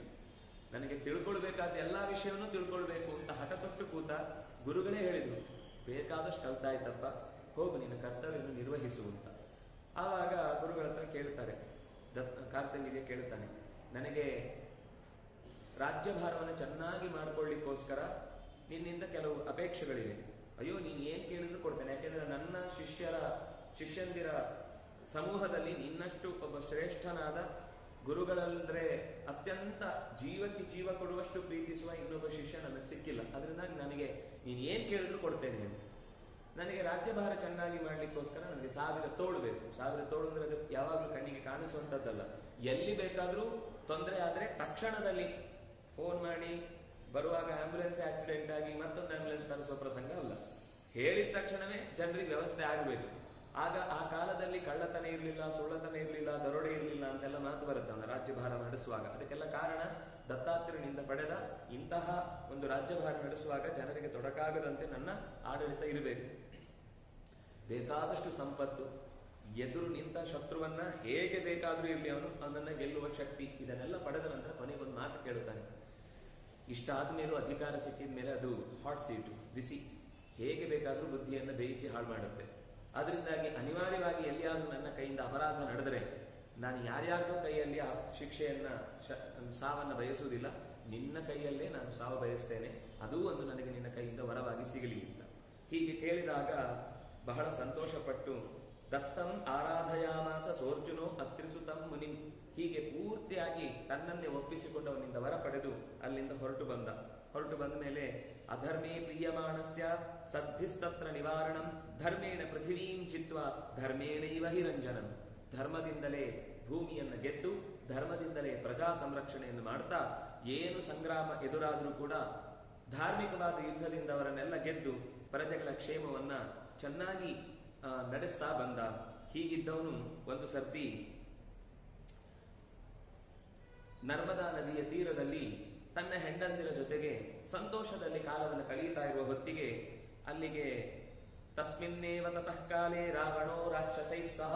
ನನಗೆ ತಿಳ್ಕೊಳ್ಬೇಕಾದ ಎಲ್ಲಾ ವಿಷಯವನ್ನು ತಿಳ್ಕೊಳ್ಬೇಕು ಅಂತ ಹಠ ತೊಟ್ಟು ಕೂತ. ಗುರುಗಳೇ ಹೇಳಿದ್ರು, ಬೇಕಾದಷ್ಟು ಕಲ್ತಾಯ್ತಪ್ಪ, ಹೋಗು ನಿನ್ನ ಕರ್ತವ್ಯವನ್ನು ನಿರ್ವಹಿಸು ಅಂತ. ಆವಾಗ ಗುರುಗಳ ಹತ್ರ ಕೇಳ್ತಾರೆ, ಕಾರ್ತವೀರ್ಯ ಕೇಳ್ತಾನೆ, ನನಗೆ ರಾಜ್ಯಭಾರವನ್ನು ಚೆನ್ನಾಗಿ ಮಾಡ್ಕೊಳ್ಳಿಕ್ಕೋಸ್ಕರ ನಿನ್ನಿಂದ ಕೆಲವು ಅಪೇಕ್ಷೆಗಳಿವೆ. ಅಯ್ಯೋ, ನೀನ್ ಏನ್ ಕೇಳಿದ್ರು ಕೊಡ್ತೇನೆ, ಯಾಕೆಂದ್ರೆ ನನ್ನ ಶಿಷ್ಯಂದಿರ ಸಮೂಹದಲ್ಲಿ ನಿನ್ನಷ್ಟು ಒಬ್ಬ ಶ್ರೇಷ್ಠನಾದ ಗುರುಗಳಂದ್ರೆ ಅತ್ಯಂತ ಜೀವಕ್ಕೆ ಜೀವ ಕೊಡುವಷ್ಟು ಪ್ರೀತಿಸುವ ಇನ್ನೊಬ್ಬ ಶಿಷ್ಯ ನನಗೆ ಸಿಕ್ಕಿಲ್ಲ. ಅದರಿಂದ ನನಗೆ ನೀನು ಏನ್ ಕೇಳಿದ್ರು ಕೊಡ್ತೇನೆ ಅಂತ. ನನಗೆ ರಾಜ್ಯಭಾರ ಚೆನ್ನಾಗಿ ಮಾಡ್ಲಿಕ್ಕೋಸ್ಕರ ನನಗೆ 1000 ತೋಳು ಬೇಕು. 1000 ತೋಳು ಅಂದ್ರೆ ಅದು ಯಾವಾಗಲೂ ಕಣ್ಣಿಗೆ ಕಾಣಿಸುವಂತದ್ದಲ್ಲ. ಎಲ್ಲಿ ಬೇಕಾದ್ರೂ ತೊಂದರೆ ಆದ್ರೆ ತಕ್ಷಣದಲ್ಲಿ ಫೋನ್ ಮಾಡಿ, ಬರುವಾಗ ಆಂಬ್ಯುಲೆನ್ಸ್ ಆಕ್ಸಿಡೆಂಟ್ ಆಗಿ ಮತ್ತೊಂದು ಆಂಬ್ಯುಲೆನ್ಸ್ ತರಿಸುವ ಪ್ರಸಂಗ ಅಲ್ಲ. ಹೇಳಿದ ತಕ್ಷಣವೇ ಜನರಿಗೆ ವ್ಯವಸ್ಥೆ ಆಗಬೇಕು. ಆಗ ಆ ಕಾಲದಲ್ಲಿ ಕಳ್ಳತನ ಇರಲಿಲ್ಲ, ಸುಳ್ಳತನ ಇರಲಿಲ್ಲ, ದರೋಡೆ ಇರಲಿಲ್ಲ ಅಂತೆಲ್ಲ ಮಾತು ಬರುತ್ತೆ ಅವನ ರಾಜ್ಯಭಾರ ನಡೆಸುವಾಗ. ಅದಕ್ಕೆಲ್ಲ ಕಾರಣ ದತ್ತಾತ್ರೇಯನಿಂದ ಪಡೆದ ಇಂತಹ ಒಂದು ರಾಜ್ಯಭಾರ ನಡೆಸುವಾಗ ಜನರಿಗೆ ತೊಡಕಾಗದಂತೆ ನನ್ನ ಆಡಳಿತ ಇರಬೇಕು. ಬೇಕಾದಷ್ಟು ಸಂಪತ್ತು, ಎದುರು ನಿಂತ ಶತ್ರುವನ್ನ ಹೇಗೆ ಬೇಕಾದ್ರೂ ಇರಲಿ ಅವನನ್ನ ಗೆಲ್ಲುವ ಶಕ್ತಿ, ಇದನ್ನೆಲ್ಲ ಪಡೆದ ನಂತರ ಕೊನೆಗೊಂದು ಮಾತು ಕೇಳುತ್ತಾನೆ. ಇಷ್ಟಾದ್ಮೇಲೂ ಅಧಿಕಾರ ಸಿಕ್ಕಿದ ಮೇಲೆ ಅದು ಹಾಟ್ ಸೀಟು, ಬಿಸಿ, ಹೇಗೆ ಬೇಕಾದ್ರೂ ಬುದ್ಧಿಯನ್ನು ಬೇಯಿಸಿ ಹಾಳು ಮಾಡುತ್ತೆ. ಅದರಿಂದಾಗಿ ಅನಿವಾರ್ಯವಾಗಿ ಎಲ್ಲಿಯಾದ್ರೂ ನನ್ನ ಕೈಯಿಂದ ಅಪರಾಧ ನಡೆದರೆ ನಾನು ಯಾರ್ಯಾರ್ದೋ ಕೈಯಲ್ಲಿ ಆ ಶಿಕ್ಷೆಯನ್ನ ಸಾವನ್ನ ಬಯಸುವುದಿಲ್ಲ, ನಿನ್ನ ಕೈಯಲ್ಲೇ ನಾನು ಸಾವು ಬಯಸ್ತೇನೆ, ಅದೂ ಒಂದು ನನಗೆ ನಿನ್ನ ಕೈಯಿಂದ ವರವಾಗಿ ಸಿಗಲಿ ಅಂತ. ಹೀಗೆ ಕೇಳಿದಾಗ ಬಹಳ ಸಂತೋಷಪಟ್ಟು ದತ್ತಂ ಆರಾಧಯಾಮಾಸ ಸೋರ್ಜುನೋ ಅತ್ರಿಸುತಂ ಮುನಿಂ, ಹೀಗೆ ಪೂರ್ತಿಯಾಗಿ ತನ್ನನ್ನೇ ಒಪ್ಪಿಸಿಕೊಂಡವನಿಂದ ವರ ಪಡೆದು ಅಲ್ಲಿಂದ ಹೊರಟು ಬಂದ ಮೇಲೆ ಅಧರ್ಮೇ ಪ್ರಿಯಮಾಣಸ್ಯ ಸದ್ಭಿಸ್ತತ್ರ ನಿವಾರಣಂ ಧರ್ಮೇಣ ಪೃಥಿವೀಂ ಚಿತ್ವಾ ಧರ್ಮೇಣೈವ ಹಿರಂಜನಂ, ಧರ್ಮದಿಂದಲೇ ಭೂಮಿಯನ್ನು ಗೆದ್ದು ಧರ್ಮದಿಂದಲೇ ಪ್ರಜಾ ಸಂರಕ್ಷಣೆಯನ್ನು ಮಾಡ್ತಾ ಏನು ಸಂಗ್ರಾಮ ಎದುರಾದರೂ ಕೂಡ ಧಾರ್ಮಿಕವಾದ ಯುದ್ಧದಿಂದ ಅವರನ್ನೆಲ್ಲ ಗೆದ್ದು ಪ್ರಜೆಗಳ ಕ್ಷೇಮವನ್ನ ಚೆನ್ನಾಗಿ ನಡೆಸ್ತಾ ಬಂದ. ಹೀಗಿದ್ದವನು ಒಂದು ಸರ್ತಿ ನರ್ಮದಾ ನದಿಯ ತೀರದಲ್ಲಿ ತನ್ನ ಹೆಂಡಂದಿರ ಜೊತೆಗೆ ಸಂತೋಷದಲ್ಲಿ ಕಾಲವನ್ನು ಕಳೆಯುತ್ತಾ ಇರುವ ಹೊತ್ತಿಗೆ ಅಲ್ಲಿಗೆ ತಸ್ಮಿನ್ನೇವ ತತಃ ಕಾಲೇ ರಾವಣೋ ರಾಕ್ಷಸೈ ಸಹ,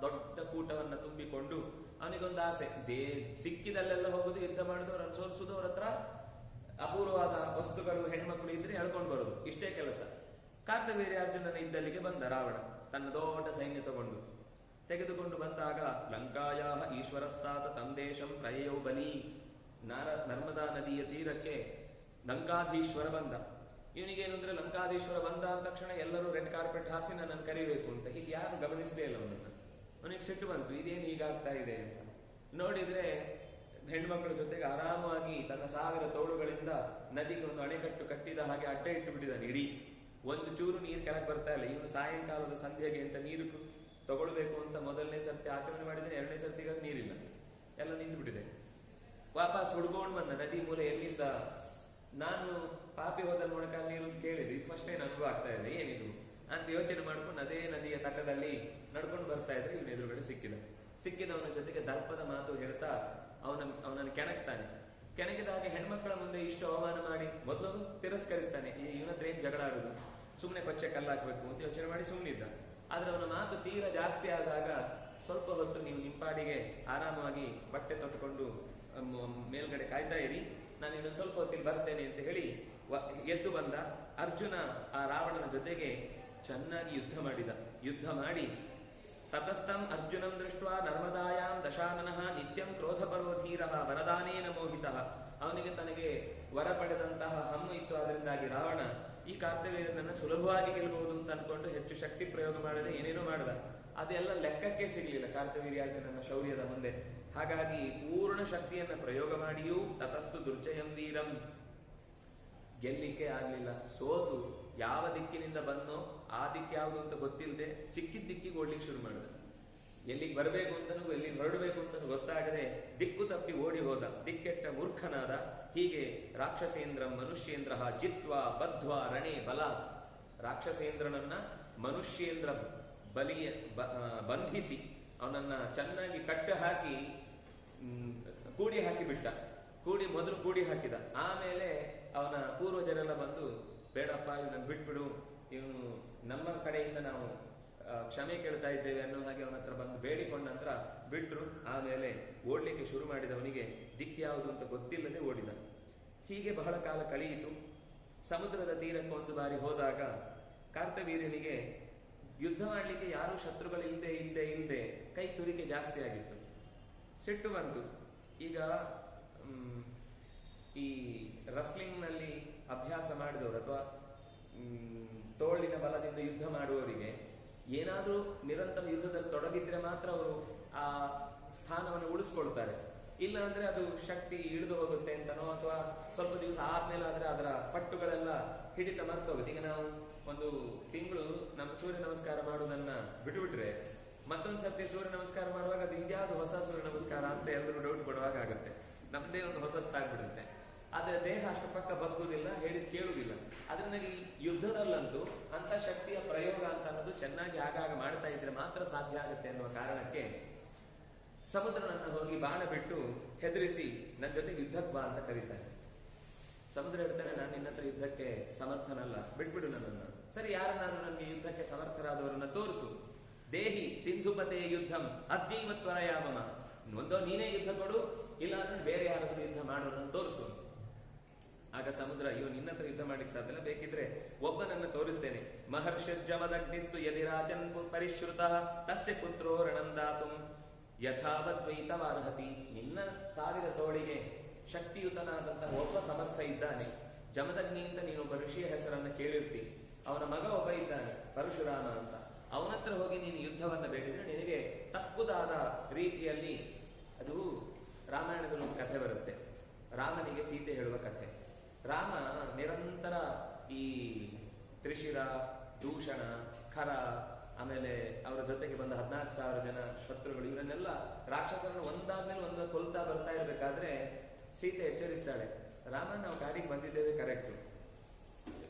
ದೊಡ್ಡ ಕೂಟವನ್ನ ತುಂಬಿಕೊಂಡು ಅವನಿಗೊಂದು ಆಸೆ, ಸಿಕ್ಕಿದಲ್ಲೆಲ್ಲ ಹೋಗುದು, ಯುದ್ಧ ಮಾಡುದು, ಅವರನ್ನು ಸೋಲಿಸುದು, ಅವ್ರ ಹತ್ರ ಅಪೂರ್ವವಾದ ವಸ್ತುಗಳು ಹೆಣ್ಮಕ್ಳು ಇದ್ರೆ ಎಳ್ಕೊಂಡು ಬರುದು, ಇಷ್ಟೇ ಕೆಲಸ. ಕಾರ್ತವೀರ್ಯಾರ್ಜುನನ ಇದ್ದಲ್ಲಿಗೆ ಬಂದ ರಾವಣ ತನ್ನ ದೊಡ್ಡ ಸೈನ್ಯ ತೆಗೆದುಕೊಂಡು ಬಂದಾಗ ಲಂಕಾಯ ಈಶ್ವರಸ್ತಾತ ತಂ ದೇಶಂ ಪ್ರಯಯೌ ಬಲಿ, ನರ್ಮದಾ ನದಿಯ ತೀರಕ್ಕೆ ಲಂಕಾಧೀಶ್ವರ ಬಂದ. ಇವನಿಗೇನು ಅಂದ್ರೆ ಲಂಕಾಧೀಶ್ವರ ಬಂದ ಅಂದ ತಕ್ಷಣ ಎಲ್ಲರೂ ರೆಡ್ ಕಾರ್ಪೆಟ್ ಹಾಸಿ ನನ್ನನ್ನು ಕರಿಬೇಕು ಅಂತ, ಈಗ ಯಾರು ಗಮನಿಸಲೇ ಇಲ್ಲ ಅವನಿಗೆ ಸಿಟ್ಟು ಬಂತು, ಇದೇನು ಹೀಗಾಗ್ತಾ ಇದೆ ಅಂತ. ನೋಡಿದ್ರೆ ಹೆಣ್ಮಕ್ಳ ಜೊತೆಗೆ ಆರಾಮವಾಗಿ ತನ್ನ 1000 ತೋಳುಗಳಿಂದ ನದಿಗೆ ಒಂದು ಅಣೆಕಟ್ಟು ಕಟ್ಟಿದ ಹಾಗೆ ಅಡ್ಡ ಇಟ್ಟು ಬಿಟ್ಟಿದ್ದಾನೆ. ಇಡೀ ಒಂದು ಚೂರು ನೀರು ಕೆಳಗೆ ಬರ್ತಾ ಇಲ್ಲ. ಇವನು ಸಾಯಂಕಾಲದ ಸಂಧ್ಯೆಗೆ ಅಂತ ನೀರು ತಗೊಳ್ಬೇಕು ಅಂತ ಮೊದಲನೇ ಸರ್ತಿ ಆಚರಣೆ ಮಾಡಿದ್ರೆ, 2ನೇ ಸರ್ತಿಗಾಗಿ ನೀರಿಲ್ಲ, ಎಲ್ಲ ನಿಂತು ಬಿಟ್ಟಿದೆ. ವಾಪಸ್ ಹುಡ್ಕೊಂಡು ಬಂದ ನದಿ ಮೂಲೆ ಎಲ್ಲಿಂದ. ನಾನು ಪಾಪಿ ಹೋದ ಮೂಲಕ ನೀರು ಕೇಳಿದ್ವಿ, ಫಸ್ಟ್ ಟೈಮ್ ಅನುಭವ ಆಗ್ತಾ ಇದೆ, ಏನಿದು ಅಂತ ಯೋಚನೆ ಮಾಡ್ಕೊಂಡು ಅದೇ ನದಿಯ ತಟದಲ್ಲಿ ನಡ್ಕೊಂಡು ಬರ್ತಾ ಇದ್ರೆ ಇವನ ಎದುರುಗಡೆ ಸಿಕ್ಕಿದವನ ಜೊತೆಗೆ ದರ್ಪದ ಮಾತು ಹೇಳ್ತಾ ಅವನನ್ನು ಕೆಣಕ್ತಾನೆ. ಕೆಣಕಿದಾಗ ಹೆಣ್ಮಕ್ಳ ಮುಂದೆ ಇಷ್ಟು ಅವಮಾನ ಮಾಡಿ ಮೊದಲು ತಿರಸ್ಕರಿಸ್ತಾನೆ. ಇವನ ಹತ್ರ ಏನ್ ಜಗಳ ಆಡುದು, ಸುಮ್ಮನೆ ಕೊಚ್ಚೆ ಕಲ್ಲಾಕ್ಬೇಕು ಅಂತ ಯೋಚನೆ ಮಾಡಿ ಸುಮ್ಮನಿದ್ದ. ಆದ್ರೆ ಅವನ ಮಾತು ತೀರಾ ಜಾಸ್ತಿ ಆದಾಗ ಸ್ವಲ್ಪ ಹೊತ್ತು ನೀವು ನಿಂಪಾಡಿಗೆ ಆರಾಮವಾಗಿ ಬಟ್ಟೆ ತೊಟ್ಟುಕೊಂಡು ಮೇಲ್ಗಡೆ ಕಾಯ್ತಾ ಇರಿ, ನಾನು ಇನ್ನೊಂದು ಸ್ವಲ್ಪ ಹೊತ್ತಿಗೆ ಬರ್ತೇನೆ ಅಂತ ಹೇಳಿ ಎದ್ದು ಬಂದ. ಅರ್ಜುನ ಆ ರಾವಣನ ಜೊತೆಗೆ ಚೆನ್ನಾಗಿ ಯುದ್ಧ ಮಾಡಿ ತತಸ್ಥಂ ಅರ್ಜುನಂ ದೃಷ್ಟ್ವಾ ನರ್ಮದಾಯಾಂ ದಶಾನನಃ ನಿತ್ಯಂ ಕ್ರೋಧಪರೋಧೀರಃ ವರದಾನೇನ ಮೋಹಿತಃ, ಅವನಿಗೆ ತನಗೆ ವರ ಪಡೆದಂತಹ ಹಮ್ಮು ಇತ್ತು. ಅದರಿಂದಾಗಿ ರಾವಣ ಈ ಕಾರ್ತವೀರ್ಯನನ್ನ ಸುಲಭವಾಗಿ ಗೆಲ್ಲಬಹುದು ಅಂತ ಅನ್ಕೊಂಡು ಹೆಚ್ಚು ಶಕ್ತಿ ಪ್ರಯೋಗ ಮಾಡದೆ ಏನೇನೋ ಮಾಡಿದ. ಅದೆಲ್ಲ ಲೆಕ್ಕಕ್ಕೆ ಸಿಗಲಿಲ್ಲ ಕಾರ್ತವೀರ್ಯಾರ್ಜುನನ ಶೌರ್ಯದ ಮುಂದೆ. ಹಾಗಾಗಿ ಪೂರ್ಣ ಶಕ್ತಿಯನ್ನ ಪ್ರಯೋಗ ಮಾಡಿಯೂ ತತಸ್ತು ದುರ್ಜಯಂ ವೀರಂ, ಗೆಲ್ಲಿಕ್ಕೆ ಆಗ್ಲಿಲ್ಲ. ಸೋತು ಯಾವ ದಿಕ್ಕಿನಿಂದ ಬಂದೋ ಆ ದಿಕ್ಕು ಯಾವುದು ಅಂತ ಗೊತ್ತಿಲ್ಲದೆ ಸಿಕ್ಕಿದ ದಿಕ್ಕಿಗೆ ಓಡ್ಲಿಕ್ಕೆ ಶುರು ಮಾಡಿದ. ಎಲ್ಲಿಗೆ ಬರಬೇಕು ಅಂತನೂ ಎಲ್ಲಿಗೆ ಹೊರಡಬೇಕು ಅಂತನೂ ಗೊತ್ತಾಗದೆ ದಿಕ್ಕು ತಪ್ಪಿ ಓಡಿ ಹೋದ, ದಿಕ್ಕೆಟ್ಟ ಮೂರ್ಖನಾದ. ಹೀಗೆ ರಾಕ್ಷಸೇಂದ್ರ ಮನುಷ್ಯೇಂದ್ರ ಜಿತ್ವಾ ಬದ್ಧ್ವಾ ರಣೇ ಬಲಾತ್, ರಾಕ್ಷಸೇಂದ್ರನನ್ನ ಮನುಷ್ಯೇಂದ್ರ ಬಂಧಿಸಿ ಅವನನ್ನ ಚೆನ್ನಾಗಿ ಕಟ್ಟು ಹಾಕಿ ಕೂಡಿ ಹಾಕಿಬಿಟ್ಟ. ಮೊದಲು ಕೂಡಿ ಹಾಕಿದ. ಆಮೇಲೆ ಅವನ ಪೂರ್ವಜರೆಲ್ಲ ಬಂದು ಬೇಡಪ್ಪ ಇವನನ್ನು ಬಿಟ್ಬಿಡು, ಇವನು ನಮ್ಮ ಕಡೆಯಿಂದ ನಾವು ಕ್ಷಮೆ ಕೇಳ್ತಾ ಇದ್ದೇವೆ ಅನ್ನೋ ಹಾಗೆ ಅವನ ಹತ್ರ ಬಂದು ಬೇಡಿಕೊಂಡ ನಂತರ ಬಿಟ್ರು. ಆಮೇಲೆ ಓಡ್ಲಿಕ್ಕೆ ಶುರು ಮಾಡಿದವನಿಗೆ ದಿಕ್ಕು ಯಾವುದು ಅಂತ ಗೊತ್ತಿಲ್ಲದೆ ಓಡಿದ. ಹೀಗೆ ಬಹಳ ಕಾಲ ಕಳೆಯಿತು. ಸಮುದ್ರದ ತೀರಕ್ಕೆ ಒಂದು ಬಾರಿ ಹೋದಾಗ ಕಾರ್ತವೀರ್ಯನಿಗೆ ಯುದ್ಧ ಮಾಡಲಿಕ್ಕೆ ಯಾರೂ ಶತ್ರುಗಳಿಲ್ಲದೆ ಕೈ ತುರಿಕೆ ಜಾಸ್ತಿ ಆಗಿತ್ತು. ಸಿಟ್ಟು ಬಂತು. ಈಗ ಈ ರಸ್ಲಿಂಗ್ ನಲ್ಲಿ ಅಭ್ಯಾಸ ಮಾಡಿದವರು ಅಥವಾ ತೋಳಿನ ಬಲದಿಂದ ಯುದ್ಧ ಮಾಡುವವರಿಗೆ ಏನಾದರೂ ನಿರಂತರ ಯುದ್ಧದಲ್ಲಿ ತೊಡಗಿದ್ರೆ ಮಾತ್ರ ಅವರು ಆ ಸ್ಥಾನವನ್ನು ಉಳಿಸ್ಕೊಳ್ತಾರೆ. ಇಲ್ಲ ಅಂದ್ರೆ ಅದು ಶಕ್ತಿ ಇಳಿದು ಹೋಗುತ್ತೆ ಅಂತನೋ, ಅಥವಾ ಸ್ವಲ್ಪ ದಿವಸ ಆದ್ಮೇಲೆ ಆದ್ರೆ ಅದರ ಪಟ್ಟುಗಳೆಲ್ಲ ಹಿಡಿತ ಮರ್ತೋಗುತ್ತೆ. ಈಗ ನಾವು ಒಂದು ತಿಂಗಳು ನಮ್ಮ ಸೂರ್ಯ ನಮಸ್ಕಾರ ಮಾಡುವುದನ್ನ ಬಿಟ್ಟುಬಿಟ್ರೆ ಮತ್ತೊಂದ್ಸರ್ತಿ ಸೂರ್ಯ ನಮಸ್ಕಾರ ಮಾಡುವಾಗ ಅದು ಇದ್ಯಾವುದು ಹೊಸ ಸೂರ್ಯ ನಮಸ್ಕಾರ ಅಂತ ಎಲ್ಲರೂ ಡೌಟ್ ಕೊಡುವಾಗ ಆಗುತ್ತೆ. ನಮ್ದೇ ಒಂದು ಹೊಸತ್ತಾಗ್ಬಿಡುತ್ತೆ. ಆದ್ರೆ ದೇಹ ಅಷ್ಟು ಪಕ್ಕ ಬಗ್ಗುದಿಲ್ಲ, ಹೇಳಿದ್ ಕೇಳುವುದಿಲ್ಲ. ಅದರಿಂದ ಈ ಯುದ್ಧದಲ್ಲಂತೂ ಅಂತ ಶಕ್ತಿಯ ಪ್ರಯೋಗ ಅಂತ ಅನ್ನೋದು ಚೆನ್ನಾಗಿ ಆಗಾಗ ಮಾಡ್ತಾ ಇದ್ರೆ ಮಾತ್ರ ಸಾಧ್ಯ ಆಗುತ್ತೆ ಅನ್ನುವ ಕಾರಣಕ್ಕೆ ಸಮುದ್ರನನ್ನ ಹೋಗಿ ಬಾಣ ಬಿಟ್ಟು ಹೆದರಿಸಿ ನನ್ನ ಜೊತೆಗೆ ಯುದ್ಧಕ್ಕೆ ಬಾ ಅಂತ ಕರೀತಾನೆ. ಸಮುದ್ರ ಹೇಳ್ತಾನೆ, ನಾನು ನಿನ್ನ ಹತ್ರ ಯುದ್ಧಕ್ಕೆ ಸಮರ್ಥನಲ್ಲ, ಬಿಟ್ಬಿಡು ನನ್ನನ್ನು. ಸರಿ, ಯಾರನ್ನಾದ್ರೂ ನನಗೆ ಯುದ್ಧಕ್ಕೆ ಸಮರ್ಥರಾದವರನ್ನ ತೋರಿಸು. ದೇಹಿ ಸಿಂಧುಪತೆ ಯುದ್ಧಂ ಅದ್ಯೈವತ್ವರಯಾಮಮ. ಒಂದೋ ನೀನೇ ಯುದ್ಧ ಕೊಡು, ಇಲ್ಲ ಅಂದ್ರೆ ಬೇರೆ ಯಾರಾದ್ರೂ ಯುದ್ಧ ಮಾಡೋದನ್ನು ತೋರಿಸು. ಆಗ ಸಮುದ್ರ, ಅಯ್ಯೋ ನಿನ್ನ ಹತ್ರ ಯುದ್ಧ ಮಾಡ್ಲಿಕ್ಕೆ ಸಾಧ್ಯ ಇಲ್ಲ, ಬೇಕಿದ್ರೆ ಒಬ್ಬನನ್ನ ತೋರಿಸ್ತೇನೆ. ಮಹರ್ಷಿರ್ಜಮದಗ್ನಿಸ್ತು ಯದಿರಾಜನ್ ಪರಿಶ್ರುತ ತಸ್ಯ ಪುತ್ರೋ ರಣಂ ದಾತುಂ ಯಥಾವದ್ವೈತವಾರ್ಹತಿ. ನಿನ್ನ 1000 ತೋಳಿಗೆ ಶಕ್ತಿಯುತನಾದಂತಹ ಒಬ್ಬ ಸಮರ್ಥ ಇದ್ದಾನೆ. ಜಮದಗ್ನಿಯಿಂದ ನೀನೊಬ್ಬ ಋಷಿಯ ಹೆಸರನ್ನ ಕೇಳಿರ್ತಿ. ಅವನ ಮಗ ಒಬ್ಬ ಇದ್ದಾನೆ ಪರಶುರಾಮ ಅಂತ. ಅವನತ್ರ ಹೋಗಿ ನೀನು ಯುದ್ಧವನ್ನ ಬೇಡಿದ್ರೆ ನಿನಗೆ ತಕ್ಕುದಾದ ರೀತಿಯಲ್ಲಿ, ಅದು ರಾಮಾಯಣದಲ್ಲಿ ಒಂದು ಕಥೆ ಬರುತ್ತೆ, ರಾಮನಿಗೆ ಸೀತೆ ಹೇಳುವ ಕಥೆ. ರಾಮ ನಿರಂತರ ಈ ತ್ರಿಶಿರ, ದೂಷಣ, ಖರ, ಆಮೇಲೆ ಅವರ ಜೊತೆಗೆ ಬಂದ 14,000 ಜನ ಶತ್ರುಗಳು, ಇವರನ್ನೆಲ್ಲ ರಾಕ್ಷಸರನ್ನು ಒಂದಾದ್ಮೇಲೆ ಒಂದು ಕೊಲ್ತಾ ಬರ್ತಾ ಇರಬೇಕಾದ್ರೆ ಸೀತೆ ಎಚ್ಚರಿಸ್ತಾಳೆ, ರಾಮ ನಾವು ಕಾಡಿಗೆ ಬಂದಿದ್ದೇವೆ ಕರೆಕ್ಟು,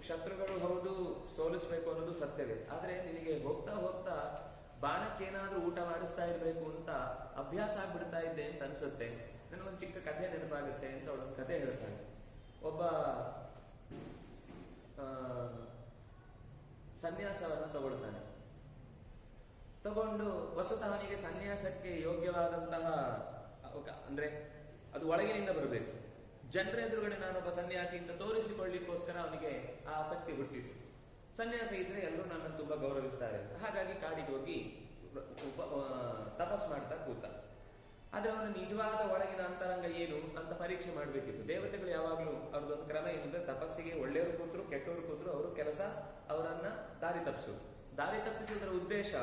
ಶತ್ರುಗಳು ಹೌದು, ಸೋಲಿಸ್ಬೇಕು ಅನ್ನೋದು ಸತ್ಯವೇ, ಆದ್ರೆ ನಿನಗೆ ಹೋಗ್ತಾ ಹೋಗ್ತಾ ಬಾಣಕ್ಕೇನಾದ್ರೂ ಊಟ ಮಾಡಿಸ್ತಾ ಇರ್ಬೇಕು ಅಂತ ಅಭ್ಯಾಸ ಆಗ್ಬಿಡ್ತಾ ಇದ್ದೆ ಅಂತ ಅನ್ಸುತ್ತೆ. ನನಗೊಂದು ಚಿಕ್ಕ ಕಥೆ ನೆನಪಾಗುತ್ತೆ ಅಂತ ಅವಳೊಂದು ಕಥೆ ಹೇಳ್ತಾಳೆ. ಒಬ್ಬ ಸನ್ಯಾಸವನ್ನ ತಗೊಳ್ತಾನೆ. ತಗೊಂಡು ವಸ್ತುತಃ ಅವನಿಗೆ ಸನ್ಯಾಸಕ್ಕೆ ಯೋಗ್ಯವಾದಂತಹ ಅಂದ್ರೆ ಅದು ಒಳಗಿನಿಂದ ಬರಬೇಕು. ಜನರ ಎದುರುಗಡೆ ನಾನೊಬ್ಬ ಸನ್ಯಾಸಿ ಅಂತ ತೋರಿಸಿಕೊಳ್ಳಿಕ್ಕೋಸ್ಕರ ಅವನಿಗೆ ಆ ಆಸಕ್ತಿ ಹುಟ್ಟಿತು. ಸನ್ಯಾಸ ಇದ್ರೆ ಎಲ್ಲರೂ ನನ್ನನ್ನು ತುಂಬಾ ಗೌರವಿಸ್ತಾರೆ. ಹಾಗಾಗಿ ಕಾಡಿಗೆ ಹೋಗಿ ತಪಸ್ ಮಾಡ್ತಾ ಕೂತ. ಆದ್ರೆ ಅವನ ನಿಜವಾದ ಒಳಗಿನ ಅಂತರಂಗ ಏನು ಅಂತ ಪರೀಕ್ಷೆ ಮಾಡಬೇಕಿತ್ತು. ದೇವತೆಗಳು ಯಾವಾಗ್ಲೂ ಅವ್ರದ್ದೊಂದು ಕ್ರಮ ಏನಂದ್ರೆ, ತಪಸ್ಸಿಗೆ ಒಳ್ಳೆಯವರು ಕೂತ್ರು ಕೆಟ್ಟವರು ಕೂತ್ರು ಅವರು ಕೆಲಸ ಅವರನ್ನ ದಾರಿ ತಪ್ಪಿಸುವುದು. ದಾರಿ ತಪ್ಪಿಸುವುದರ ಉದ್ದೇಶ,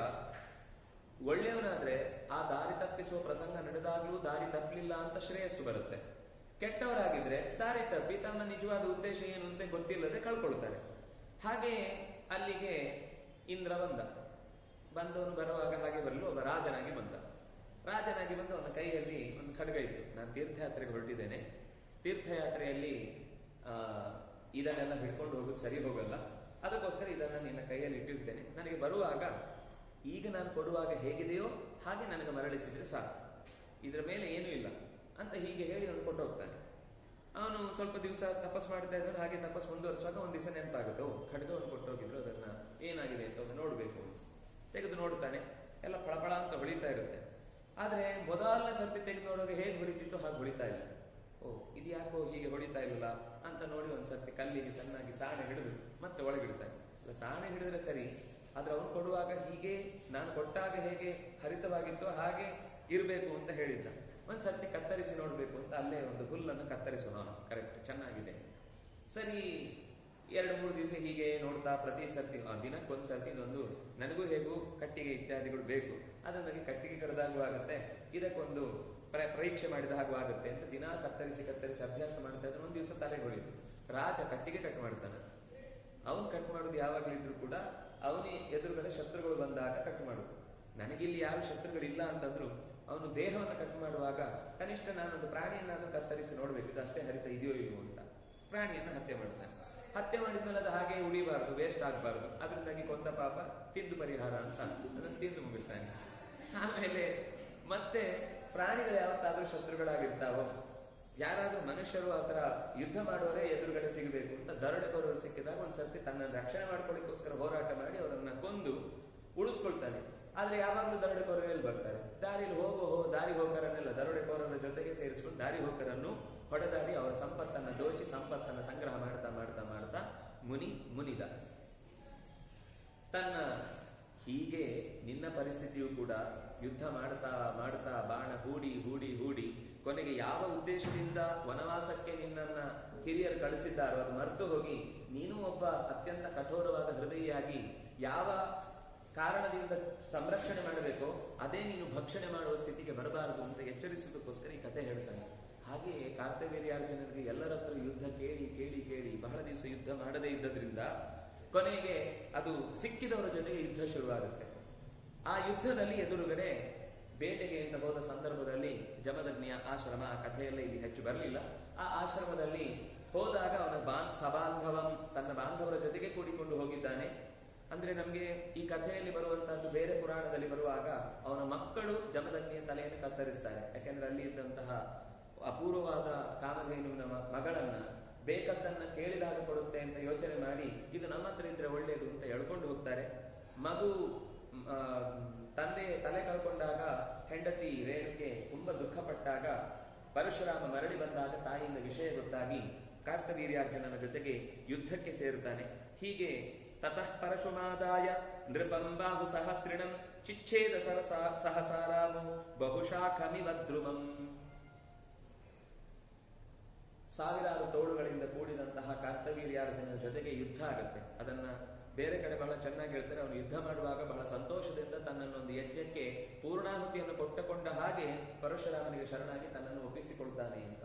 ಒಳ್ಳೆಯವನಾದ್ರೆ ಆ ದಾರಿ ತಪ್ಪಿಸುವ ಪ್ರಸಂಗ ನಡೆದಾಗ್ಲೂ ದಾರಿ ತಪ್ಪಲಿಲ್ಲ ಅಂತ ಶ್ರೇಯಸ್ಸು ಬರುತ್ತೆ. ಕೆಟ್ಟವರಾಗಿದ್ರೆ ದಾರಿ ತಪ್ಪಿ ತಮ್ಮ ನಿಜವಾದ ಉದ್ದೇಶ ಏನು ಅಂತ ಗೊತ್ತಿಲ್ಲದೆ ಕಳ್ಕೊಳ್ತಾರೆ. ಹಾಗೆ ಅಲ್ಲಿಗೆ ಇಂದ್ರ ಬಂದವನು ಬರುವಾಗ ಹಾಗೆ ಬರಲು ಒಬ್ಬ ರಾಜನಾಗಿ ಬಂದ. ರಾಜನಾಗಿ ಬಂದು ಅವನ ಕೈಯಲ್ಲಿ ಒಂದು ಖಡ್ಗ ಇತ್ತು. ನಾನು ತೀರ್ಥಯಾತ್ರೆಗೆ ಹೊರಟಿದ್ದೇನೆ, ತೀರ್ಥಯಾತ್ರೆಯಲ್ಲಿ ಇದನ್ನೆಲ್ಲ ಹಿಡ್ಕೊಂಡು ಹೋಗೋದು ಸರಿ ಹೋಗಲ್ಲ, ಅದಕ್ಕೋಸ್ಕರ ಇದನ್ನ ನಿನ್ನ ಕೈಯಲ್ಲಿ ಇಟ್ಟಿರ್ತೇನೆ. ನನಗೆ ಬರುವಾಗ ಈಗ ನಾನು ಕೊಡುವಾಗ ಹೇಗಿದೆಯೋ ಹಾಗೆ ನನಗೆ ಮರಳಿಸಿದ್ರೆ ಸಾಕು, ಇದರ ಮೇಲೆ ಏನೂ ಇಲ್ಲ ಅಂತ ಹೀಗೆ ಹೇಳಿ ಅವನು ಕೊಟ್ಟು ಹೋಗ್ತಾನೆ. ಅವನು ಸ್ವಲ್ಪ ದಿವಸ ತಪಸ್ ಮಾಡ್ತಾ ಇದ್ದಾನೆ. ಹಾಗೆ ತಪಸ್ ಮುಂದುವರಿಸುವಾಗ ಒಂದ್ ದಿವಸ ನೆನಪಾಗುತ್ತೆ, ಖಡ್ಗವನ್ನು ಕೊಟ್ಟು ಹೋಗಿದ್ರು, ಅದನ್ನ ಏನಾಗಿದೆ ಅಂತ ಅವನು ನೋಡ್ಬೇಕು. ತೆಗೆದು ನೋಡ್ತಾನೆ, ಎಲ್ಲ ಫಳಫಳ ಅಂತ ಹೊಳಿತಾ ಇರುತ್ತೆ. ಆದ್ರೆ ಮೊದಲನೇ ಸರ್ತಿ ತೆಗೆದು ನೋಡುವಾಗ ಹೇಗೆ ಹೊಳಿತಿತ್ತು ಹಾಗೆ ಹೊಳಿತಾ ಇಲ್ಲ. ಇದು ಯಾಕೋ ಹೀಗೆ ಹೊಳಿತಾ ಇಲ್ಲ ಅಂತ ನೋಡಿ ಒಂದ್ಸರ್ತಿ ಕಲ್ಲಿಗೆ ಚೆನ್ನಾಗಿ ಸಾಣೆ ಹಿಡಿದು ಮತ್ತೆ ಒಳಗಿಡ್ತಾನೆ. ಸಾಣೆ ಹಿಡಿದ್ರೆ ಸರಿ, ಆದ್ರೆ ಅವನು ಕೊಡುವಾಗ ಹೀಗೆ ನಾನು ಕೊಟ್ಟಾಗ ಹೇಗೆ ಹರಿತವಾಗಿತ್ತೋ ಹಾಗೆ ಇರಬೇಕು ಅಂತ ಹೇಳಿದ್ದ. ಒಂದ್ಸರ್ತಿ ಕತ್ತರಿಸಿ ನೋಡ್ಬೇಕು ಅಂತ ಅಲ್ಲೇ ಒಂದು ಹುಲ್ಲನ್ನು ಕತ್ತರಿಸೋಣ, ಕರೆಕ್ಟ್ ಚೆನ್ನಾಗಿದೆ. ಸರಿ, 2-3 ದಿವಸ ಹೀಗೆ ನೋಡ್ತಾ ಪ್ರತಿ ಸರ್ತಿ ದಿನಕ್ಕೊಂದ್ಸರ್ತಿ ಇದೊಂದು ನನಗೂ ಹೇಗೂ ಕಟ್ಟಿಗೆ ಇತ್ಯಾದಿಗಳು ಬೇಕು, ಅದು ನನಗೆ ಕಟ್ಟಿಗೆ ಕರೆದಾಗೂ ಆಗುತ್ತೆ, ಇದಕ್ಕೊಂದು ಪರೀಕ್ಷೆ ಮಾಡಿದ ಹಾಗೂ ಆಗುತ್ತೆ ಅಂತ ದಿನ ಕತ್ತರಿಸಿ ಅಭ್ಯಾಸ ಮಾಡ್ತಾ ಇದ್ರೆ ಒಂದ್ ದಿವಸ ತಲೆಗೆ ಹೊಳಿತು. ರಾಜ ಕಟ್ಟಿಗೆ ಕಟ್ ಮಾಡ್ತಾನೆ. ಅವನು ಕಟ್ ಮಾಡೋದು ಯಾವಾಗ್ಲಿದ್ರು ಕೂಡ ಅವನಿ ಎದುರುಗಡೆ ಶತ್ರುಗಳು ಬಂದಾಗ ಕಟ್ ಮಾಡುದು. ನನಗಿಲ್ಲಿ ಯಾರು ಶತ್ರುಗಳಿಲ್ಲ ಅಂತಂದ್ರು ಅವನು ದೇಹವನ್ನು ಕಟ್ ಮಾಡುವಾಗ ಕನಿಷ್ಠ ನಾನೊಂದು ಪ್ರಾಣಿಯನ್ನಾದ್ರೂ ಕತ್ತರಿಸಿ ನೋಡ್ಬೇಕು, ಇದು ಅಷ್ಟೇ ಹರಿತ ಇದೆಯೋ ಇಲ್ವೋ ಅಂತ. ಪ್ರಾಣಿಯನ್ನ ಹತ್ಯೆ ಮಾಡ್ತಾನೆ. ಹತ್ಯೆ ಮಾಡಿದ್ಮೇಲೆ ಅದು ಹಾಗೆ ಉಳಿಬಾರದು, ವೇಸ್ಟ್ ಆಗಬಾರದು, ಅದರಿಂದಾಗಿ ಕೊಂದ ಪಾಪ ತಿಂದು ಪರಿಹಾರ ಅಂತ ಅದನ್ನು ತಿಂದು ಮುಗಿಸ್ತಾನೆ. ಆಮೇಲೆ ಮತ್ತೆ ಪ್ರಾಣಿಗಳು ಯಾವತ್ತಾದ್ರೂ ಶತ್ರುಗಳಾಗಿರ್ತಾವೋ, ಯಾರಾದ್ರೂ ಮನುಷ್ಯರು ಆತರ ಯುದ್ಧ ಮಾಡೋರೇ ಎದುರುಗಡೆ ಸಿಗಬೇಕು ಅಂತ ದರೋಡೆಕೋರರು ಸಿಕ್ಕಿದಾಗ ಒಂದ್ಸರ್ತಿ ತನ್ನ ರಕ್ಷಣೆ ಮಾಡ್ಕೊಳ್ಳಿಕ್ಕೋಸ್ಕರ ಹೋರಾಟ ಮಾಡಿ ಅವರನ್ನ ಕೊಂದು ಉಳಿಸ್ಕೊಳ್ತಾನೆ. ಆದ್ರೆ ಯಾವಾಗ್ಲೂ ದರೋಡೆಕೋರರಲ್ಲಿ ಬರ್ತಾರೆ. ದಾರಿ ಹೋಕರನ್ನೆಲ್ಲ ದರೋಡೆಕೋರರ ಜೊತೆಗೆ ಸೇರಿಸ್ಕೊಂಡು ದಾರಿ ಹೋಕರನ್ನು ಹೊಡೆದಾಡಿ ಅವರ ಸಂಪತ್ತನ್ನ ದೋಚಿ ಸಂಪತ್ತನ್ನ ಸಂಗ್ರಹ ಮಾಡ್ತಾ ಮಾಡ್ತಾ ಮಾಡ್ತಾ ಮುನಿದ. ತನ್ನ ಹೀಗೆ ನಿನ್ನ ಪರಿಸ್ಥಿತಿಯು ಕೂಡ ಯುದ್ಧ ಮಾಡ್ತಾ ಮಾಡ್ತಾ ಬಾಣ ಹೂಡಿ ಕೊನೆಗೆ ಯಾವ ಉದ್ದೇಶದಿಂದ ವನವಾಸಕ್ಕೆ ನಿನ್ನನ್ನ ಹಿರಿಯರು ಕಳಿಸಿದ್ದಾರೋ ಅದು ಮರೆತು ಹೋಗಿ ನೀನು ಒಬ್ಬ ಅತ್ಯಂತ ಕಠೋರವಾದ ಹೃದಯಿಯಾಗಿ ಯಾವ ಕಾರಣದಿಂದ ಸಂರಕ್ಷಣೆ ಮಾಡಬೇಕೋ ಅದೇ ನೀನು ಭಕ್ಷಣೆ ಮಾಡುವ ಸ್ಥಿತಿಗೆ ಬರಬಾರದು ಅಂತ ಎಚ್ಚರಿಸುವುದಕ್ಕೋಸ್ಕರ ಈ ಕಥೆ ಹೇಳ್ತಾನೆ. ಹಾಗೆಯೇ ಕಾರ್ತವೀರ್ಯಾರ್ಜುನರಿಗೆ ಎಲ್ಲರ ಹತ್ರ ಯುದ್ಧ ಕೇಳಿ ಕೇಳಿ ಕೇಳಿ ಬಹಳ ದಿವಸ ಯುದ್ಧ ಮಾಡದೇ ಇದ್ದದ್ರಿಂದ ಕೊನೆಗೆ ಅದು ಸಿಕ್ಕಿದವರ ಜೊತೆಗೆ ಯುದ್ಧ ಶುರುವಾಗುತ್ತೆ. ಆ ಯುದ್ಧದಲ್ಲಿ ಎದುರುಗಡೆ ಬೇಟೆಗೆ ಅಂತ ಹೋದ ಸಂದರ್ಭದಲ್ಲಿ ಜಮದಗ್ನಿಯ ಆಶ್ರಮ, ಆ ಕಥೆಯಲ್ಲೇ ಇಲ್ಲಿ ಹೆಚ್ಚು ಬರಲಿಲ್ಲ. ಆ ಆಶ್ರಮದಲ್ಲಿ ಹೋದಾಗ ಅವನ ಸಬಾಂಧವಂ, ತನ್ನ ಬಾಂಧವರ ಜೊತೆಗೆ ಕೂಡಿಕೊಂಡು ಹೋಗಿದ್ದಾನೆ. ಅಂದ್ರೆ ನಮ್ಗೆ ಈ ಕಥೆಯಲ್ಲಿ ಬರುವಂತಹದ್ದು ಬೇರೆ ಪುರಾಣದಲ್ಲಿ ಬರುವಾಗ ಅವನ ಮಕ್ಕಳು ಜಮದಗ್ನಿಯ ತಲೆಯನ್ನು ಕತ್ತರಿಸ್ತಾರೆ. ಯಾಕೆಂದ್ರೆ ಅಲ್ಲಿ ಇದ್ದಂತಹ ಅಪೂರ್ವವಾದ ಕಾಮಧೇನುವಿನ ಮಗಳನ್ನ ಬೇಕದ್ದನ್ನ ಕೇಳಿದಾಗ ಕೊಡುತ್ತೆ ಅಂತ ಯೋಚನೆ ಮಾಡಿ ಇದು ನಮ್ಮ ಹತ್ರ ಇದ್ರೆ ಒಳ್ಳೆಯದು ಅಂತ ಎಳ್ಕೊಂಡು ಹೋಗ್ತಾರೆ. ಮಗು ತಂದೆ ತಲೆ ಕಳ್ಕೊಂಡಾಗ ಹೆಂಡತಿ ರೇಣುಕೆ ತುಂಬಾ ದುಃಖಪಟ್ಟಾಗ ಪರಶುರಾಮ ಮರಳಿ ಬಂದಾಗ ತಾಯಿಯಿಂದ ವಿಷಯ ಗೊತ್ತಾಗಿ ಕಾರ್ತವೀರ್ಯಾರ್ಜುನನ ಜೊತೆಗೆ ಯುದ್ಧಕ್ಕೆ ಸೇರುತ್ತಾನೆ. ಹೀಗೆ ತತಃ ಪರಶುಮಾದಾಯ ನೃಪಂ ಬಾಹು ಸಹಸ್ರಿಣಂ ಚಿಚ್ಛೇದ ಸಹಸಾರಾಮು ಬಹುಶಾಖಮಿವದ್ರುಮಂ. ಸಾವಿರಾರು ತೋಳುಗಳಿಂದ ಕೂಡಿದಂತಹ ಕಾರ್ತವೀರ್ಯಾರ್ಜುನನ ಜೊತೆಗೆ ಯುದ್ಧ ಆಗತ್ತೆ. ಅದನ್ನ ಬೇರೆ ಕಡೆ ಬಹಳ ಚೆನ್ನಾಗಿ ಹೇಳ್ತಾರೆ. ಅವನು ಯುದ್ಧ ಮಾಡುವಾಗ ಬಹಳ ಸಂತೋಷದಿಂದ ತನ್ನನ್ನೊಂದು ಯಜ್ಞಕ್ಕೆ ಪೂರ್ಣಾಹುತಿಯನ್ನು ಕೊಟ್ಟುಕೊಂಡ ಹಾಗೆ ಪರಶುರಾಮನಿಗೆ ಶರಣಾಗಿ ತನ್ನನ್ನು ಒಪ್ಪಿಸಿಕೊಳ್ತಾನೆ ಅಂತ.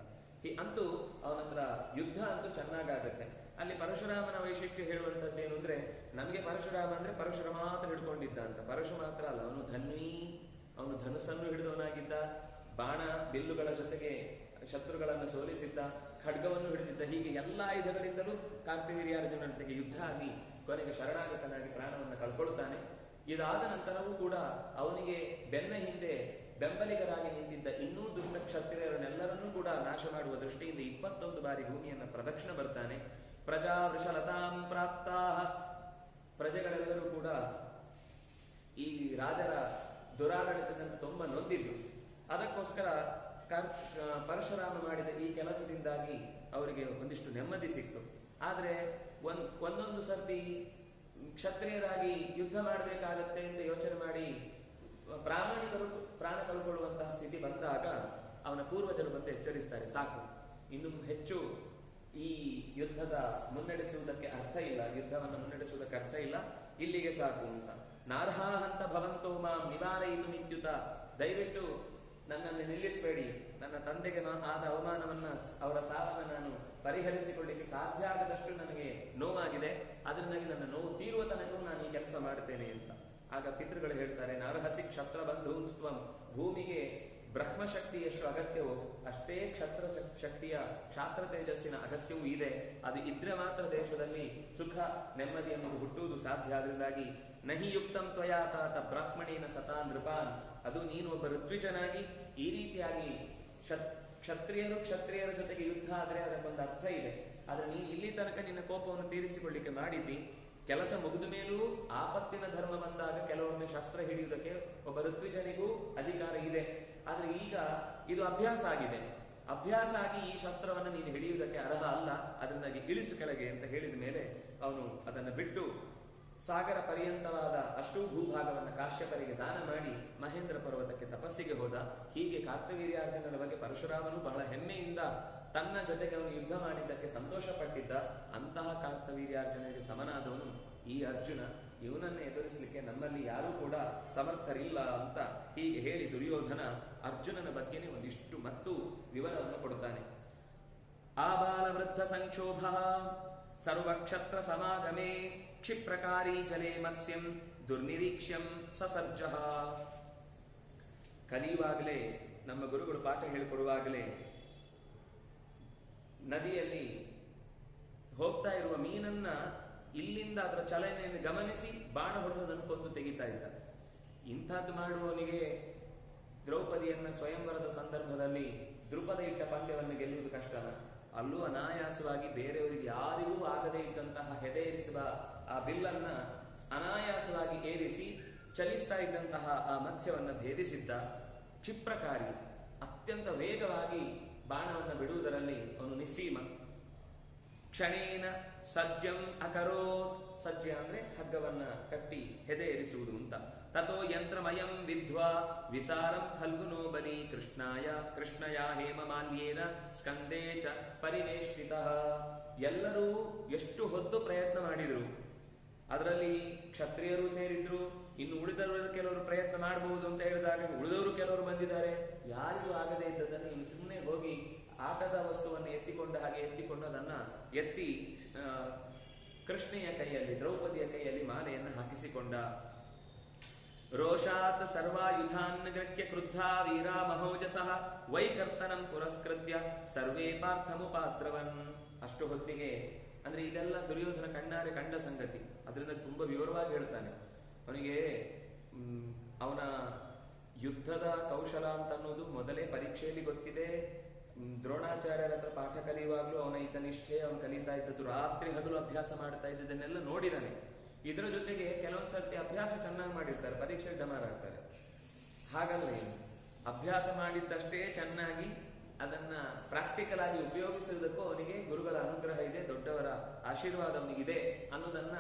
ಅಂತೂ ಅವನ ಹತ್ರ ಯುದ್ಧ ಅಂತೂ ಚೆನ್ನಾಗಾಗತ್ತೆ. ಅಲ್ಲಿ ಪರಶುರಾಮನ ವೈಶಿಷ್ಟ್ಯ ಹೇಳುವಂತದ್ದೇನು ಅಂದ್ರೆ, ನಮಗೆ ಪರಶುರಾಮ ಅಂದ್ರೆ ಪರಶುರ ಮಾತ್ರ ಹಿಡ್ಕೊಂಡಿದ್ದ ಅಂತ. ಪರಶು ಮಾತ್ರ ಅಲ್ಲ, ಅವನು ಧನ್ವಿ, ಅವನು ಧನುಸ್ಸನ್ನು ಹಿಡಿದವನಾಗಿದ್ದ, ಬಾಣ ಬಿಲ್ಲುಗಳ ಜೊತೆಗೆ ಶತ್ರುಗಳನ್ನು ಸೋಲಿಸಿದ್ದ, ಖಡ್ಗವನ್ನು ಹಿಡಿದಿದ್ದ. ಹೀಗೆ ಎಲ್ಲಾ ಆಯುಧಗಳಿಂದಲೂ ಕಾರ್ತವೀರ್ಯಾರ್ಜುನನೊಂದಿಗೆ ಯುದ್ಧ ಆಗಿ ಕೊನೆಗೆ ಶರಣಾಗತನಾಗಿ ಪ್ರಾಣವನ್ನು ಕಳ್ಕೊಳ್ತಾನೆ. ಇದಾದ ನಂತರವೂ ಕೂಡ ಅವನಿಗೆ ಬೆನ್ನ ಹಿಂದೆ ಬೆಂಬಲಿಗರಾಗಿ ನಿಂತಿದ್ದ ಇನ್ನೂ ದುಷ್ಟ ಕ್ಷತ್ರಿಯರನ್ನೆಲ್ಲರನ್ನೂ ಕೂಡ ನಾಶ ಮಾಡುವ ದೃಷ್ಟಿಯಿಂದ 21 ಬಾರಿ ಭೂಮಿಯನ್ನು ಪ್ರದಕ್ಷಿಣ ಬರ್ತಾನೆ. ಪ್ರಜಾ ವೃಷಲತಾಂ ಪ್ರಾಪ್ತಾ, ಪ್ರಜೆಗಳೆಲ್ಲರೂ ಕೂಡ ಈ ರಾಜರ ದುರಾಡಳಿತದಿಂದ ತುಂಬಾ ನೊಂದಿದ್ರು. ಅದಕ್ಕೋಸ್ಕರ ಪರಶುರಾಮ ಮಾಡಿದ ಈ ಕೆಲಸದಿಂದಾಗಿ ಅವರಿಗೆ ಒಂದಿಷ್ಟು ನೆಮ್ಮದಿ ಸಿಕ್ತು. ಆದ್ರೆ ಒಂದೊಂದು ಸರ್ತಿ ಕ್ಷತ್ರಿಯರಾಗಿ ಯುದ್ಧ ಮಾಡಬೇಕಾಗತ್ತೆ ಅಂತ ಯೋಚನೆ ಮಾಡಿ ಪ್ರಾಮಾಣಿಕರು ಪ್ರಾಣ ಕಳ್ಕೊಳ್ಳುವಂತಹ ಸ್ಥಿತಿ ಬಂದಾಗ ಅವನ ಪೂರ್ವಜರು ಬಂದು ಎಚ್ಚರಿಸ್ತಾರೆ, ಸಾಕು, ಇನ್ನು ಹೆಚ್ಚು ಈ ಯುದ್ಧದ ಮುನ್ನಡೆಸುವುದಕ್ಕೆ ಅರ್ಥ ಇಲ್ಲ, ಯುದ್ಧವನ್ನು ಮುನ್ನಡೆಸುವುದಕ್ಕೆ ಅರ್ಥ ಇಲ್ಲ, ಇಲ್ಲಿಗೆ ಸಾಕು ಅಂತ. ನಾರ್ಹಾಹಂತ ಭವಂತೋ ಮಾಂ ನಿವಾರಯಿತು ನಿತ್ಯುತ, ದಯವಿಟ್ಟು ನನ್ನನ್ನು ನಿಲ್ಲಿಸಬೇಡಿ, ನನ್ನ ತಂದೆಗೆ ಆದ ಅವಮಾನವನ್ನ, ಅವರ ಸಾವನ್ನ ನಾನು ಪರಿಹರಿಸಿಕೊಳ್ಳಿಕ್ಕೆ ಸಾಧ್ಯ ಆಗದಷ್ಟು ನನಗೆ ನೋವಾಗಿದೆ, ಅದರಿಂದಾಗಿ ನನ್ನ ನೋವು ತೀರುವ ತನಕ ನಾನು ಈ ಕೆಲಸ ಮಾಡ್ತೇನೆ ಅಂತ. ಆಗ ಪಿತೃಗಳು ಹೇಳ್ತಾರೆ, ನಾರ್ಹಸಿ ಕ್ಷತ್ರ ಬಂಧೂಸ್ತ್ವಂ, ಭೂಮಿಗೆ ಬ್ರಹ್ಮಶಕ್ತಿ ಎಷ್ಟು ಅಗತ್ಯವೋ ಅಷ್ಟೇ ಕ್ಷತ್ರ ಶಕ್ತಿಯ ಕ್ಷಾತ್ರ ತೇಜಸ್ಸಿನ ಅಗತ್ಯವೂ ಇದೆ. ಅದು ಇದ್ರೆ ಮಾತ್ರ ದೇಶದಲ್ಲಿ ಸುಖ ನೆಮ್ಮದಿ ಅನ್ನೋದು ಹುಟ್ಟುವುದು ಸಾಧ್ಯ. ಅದರಿಂದಾಗಿ ನಹಿ ಯುಕ್ತಂ ತ್ವಯಾ ತಾತ ಬ್ರಾಹ್ಮಣೇನ ಸತಾ ನೃಪಾನ್, ಅದು ನೀನು ಒಬ್ಬ ಋತ್ವಿಜನಾಗಿ ಈ ರೀತಿಯಾಗಿ ಕ್ಷತ್ರಿಯರ ಜೊತೆಗೆ ಯುದ್ಧ ಆದ್ರೆ ಅದಕ್ಕೊಂದು ಅರ್ಥ ಇದೆ. ಆದ್ರೆ ನೀನು ಇಲ್ಲಿ ತನಕ ನಿನ್ನ ಕೋಪವನ್ನು ತೀರಿಸಿಕೊಳ್ಳಿಕ್ಕೆ ಮಾಡಿದ್ದಿ, ಕೆಲಸ ಮುಗಿದ ಮೇಲೂ ಆಪತ್ತಿನ ಧರ್ಮ ಬಂದಾಗ ಕೆಲವೊಮ್ಮೆ ಶಸ್ತ್ರ ಹಿಡಿಯುವುದಕ್ಕೆ ಒಬ್ಬ ಋತ್ವಿಜನಿಗೂ ಅಧಿಕಾರ ಇದೆ. ಆದ್ರೆ ಈಗ ಇದು ಅಭ್ಯಾಸ ಆಗಿದೆ, ಅಭ್ಯಾಸ ಆಗಿ ಈ ಶಸ್ತ್ರವನ್ನು ನೀನು ಹಿಡಿಯುವುದಕ್ಕೆ ಅರ್ಹ ಅಲ್ಲ, ಅದರಿಂದಾಗಿ ಇಳಿಸು ಕೆಳಗೆ ಅಂತ ಹೇಳಿದ ಮೇಲೆ ಅವನು ಅದನ್ನು ಬಿಟ್ಟು ಸಾಗರ ಪರ್ಯಂತವಾದ ಅಷ್ಟೂ ಭೂಭಾಗವನ್ನು ಕಾಶ್ಯಪರಿಗೆ ದಾನ ಮಾಡಿ ಮಹೇಂದ್ರ ಪರ್ವತಕ್ಕೆ ತಪಸ್ಸಿಗೆ ಹೋದ. ಹೀಗೆ ಕಾರ್ತವೀರ್ಯಾರ್ಜುನನ ಬಗ್ಗೆ ಪರಶುರಾಮನು ಬಹಳ ಹೆಮ್ಮೆಯಿಂದ ತನ್ನ ಜೊತೆಗೆ ಅವನು ಯುದ್ಧ ಮಾಡಿದ್ದಕ್ಕೆ ಸಂತೋಷ ಪಟ್ಟಿದ್ದ. ಅಂತಹ ಕಾರ್ತವೀರ್ಯಾರ್ಜುನನಿಗೆ ಸಮನಾದವನು ಈ ಅರ್ಜುನ, ಇವನನ್ನೇ ಎದುರಿಸಲಿಕ್ಕೆ ನಮ್ಮಲ್ಲಿ ಯಾರೂ ಕೂಡ ಸಮರ್ಥರಿಲ್ಲ ಅಂತ ಹೀಗೆ ಹೇಳಿ ದುರ್ಯೋಧನ ಅರ್ಜುನನ ಬಗ್ಗೆನೇ ಒಂದಿಷ್ಟು ಮತ್ತು ವಿವರವನ್ನು ಕೊಡುತ್ತಾನೆ. ಆಬಾಲ ವೃದ್ಧ ಸಂಕ್ಷೋಭ ಸರ್ವಕ್ಷತ್ರ ಸಮಾಗಮೇ ಕ್ಷಿಪ್ರಕಾರಿ ಜಲೇ ಮತ್ಸ್ಯಂ ದುರ್ನಿರೀಕ್ಷ್ಯಂ ಸಸರ್ಜ. ಕಲಿಯುವಾಗಲೇ ನಮ್ಮ ಗುರುಗಳು ಪಾಠ ಹೇಳಿಕೊಡುವಾಗಲೇ ನದಿಯಲ್ಲಿ ಹೋಗ್ತಾ ಇರುವ ಮೀನನ್ನ ಇಲ್ಲಿಂದ ಅದರ ಚಲನೆಯನ್ನು ಗಮನಿಸಿ ಬಾಣ ಹೊಡೆದದನ್ನು ಕೊಂದು ತೆಗಿತಾ ಇದ್ದ. ಇಂಥದ್ದು ಮಾಡುವವನಿಗೆ ದ್ರೌಪದಿಯನ್ನ ಸ್ವಯಂವರದ ಸಂದರ್ಭದಲ್ಲಿ ದೃಪದ ಇಟ್ಟ ಪಂದ್ಯವನ್ನು ಗೆಲ್ಲುವುದು ಕಷ್ಟನ. ಅಲ್ಲೂ ಅನಾಯಾಸವಾಗಿ ಬೇರೆಯವರಿಗೆ ಯಾರಿಗೂ ಆಗದೇ ಇದ್ದಂತಹ ಹೆದೆರಿಸುವ ಆ ಬಿಲ್ಲನ್ನ ಅನಾಯಾಸವಾಗಿ ಏರಿಸಿ ಚಲಿಸ್ತಾ ಇದ್ದಂತಹ ಆ ಮತ್ಸ್ಯವನ್ನ ಭೇದಿಸಿದ್ದ. ಕ್ಷಿಪ್ರಕಾರಿ, ಅತ್ಯಂತ ವೇಗವಾಗಿ ಬಾಣವನ್ನು ಬಿಡುವುದರಲ್ಲಿ ಅವನು ನಿಸ್ಸೀಮ. ಕ್ಷಣೇನ ಸಜ್ಜಂ ಅಕರೋತ್, ಸಜ್ಜ ಅಂದ್ರೆ ಹಗ್ಗವನ್ನ ಕಟ್ಟಿ ಹೆದೆ ಏರಿಸುವುದು ಅಂತ. ತಥೋ ಯಂತ್ರಮಯಂ ವಿದ್ವಾ ವಿಸಾರಂ ಫಲ್ಗುನೋ ಬಲಿ ಕೃಷ್ಣಯ ಹೇಮಮಾಲ್ಯೇನ ಸ್ಕಂದೇ ಚ ಪರಿವೇಷ್ಟಿತಃ. ಎಲ್ಲರೂ ಎಷ್ಟು ಹೊತ್ತು ಪ್ರಯತ್ನ ಮಾಡಿದ್ರು, ಅದರಲ್ಲಿ ಕ್ಷತ್ರಿಯರು ಸೇರಿದ್ರು, ಇನ್ನು ಉಳಿದವರು ಕೆಲವರು ಪ್ರಯತ್ನ ಮಾಡಬಹುದು ಅಂತ ಹೇಳಿದಾಗ ಉಳಿದವರು ಕೆಲವರು ಬಂದಿದ್ದಾರೆ. ಯಾರಿಗೂ ಆಗದೇ ಇದ್ದದನ್ನು ಇನ್ನು ಸುಮ್ಮನೆ ಹೋಗಿ ಆಟದ ವಸ್ತುವನ್ನು ಎತ್ತಿಕೊಂಡ ಹಾಗೆ ಎತ್ತಿಕೊಂಡು ಅದನ್ನ ಎತ್ತಿ ಕೃಷ್ಣೆಯ ಕೈಯಲ್ಲಿ, ದ್ರೌಪದಿಯ ಕೈಯಲ್ಲಿ ಮಾಲೆಯನ್ನು ಹಾಕಿಸಿಕೊಂಡ. ರೋಷಾತ್ ಸರ್ವಾಯುಧಾನ್ ಗೃಹ್ಯ ಕ್ರುದ್ಧ ವೀರ ಮಹೋಜಸಃ ವೈಕರ್ತನಂ ಪುರಸ್ಕೃತ್ಯ ಸರ್ವೇ ಪಾರ್ಥಮುಪಾದ್ರವನ್. ಅಷ್ಟು ಹೊತ್ತಿಗೆ, ಅಂದ್ರೆ ಇದೆಲ್ಲ ದುರ್ಯೋಧನ ಕಣ್ಣಾರೆ ಕಂಡ ಸಂಗತಿ, ಅದರಿಂದ ತುಂಬಾ ವಿವರವಾಗಿ ಹೇಳ್ತಾನೆ. ಅವನಿಗೆ ಅವನ ಯುದ್ಧದ ಕೌಶಲ ಅಂತ ಅನ್ನೋದು ಮೊದಲೇ ಪರೀಕ್ಷೆಯಲ್ಲಿ ಗೊತ್ತಿದೆ. ದ್ರೋಣಾಚಾರ್ಯರ ಹತ್ರ ಪಾಠ ಕಲಿಯುವಾಗಲೂ ಅವನ ಇದ್ದ ನಿಷ್ಠೆ, ಅವನು ಕಲಿತಾ ಇದ್ದದ್ದು, ರಾತ್ರಿ ಹಗಲು ಅಭ್ಯಾಸ ಮಾಡ್ತಾ ಇದ್ದದನ್ನೆಲ್ಲ ನೋಡಿದಾನೆ. ಇದರ ಜೊತೆಗೆ ಕೆಲವೊಂದು ಸರ್ತಿ ಅಭ್ಯಾಸ ಚೆನ್ನಾಗಿ ಮಾಡಿರ್ತಾರೆ, ಪರೀಕ್ಷೆ ಡಮಾರಾಗ್ತಾರೆ. ಹಾಗಲ್ಲ, ಏನು ಅಭ್ಯಾಸ ಮಾಡಿದ್ದಷ್ಟೇ ಚೆನ್ನಾಗಿ ಅದನ್ನ ಪ್ರಾಕ್ಟಿಕಲ್ ಆಗಿ ಉಪಯೋಗಿಸುವುದಕ್ಕೂ ಅವನಿಗೆ ಗುರುಗಳ ಅನುಗ್ರಹ ಇದೆ, ದೊಡ್ಡವರ ಆಶೀರ್ವಾದ ಅವನಿಗಿದೆ ಅನ್ನೋದನ್ನ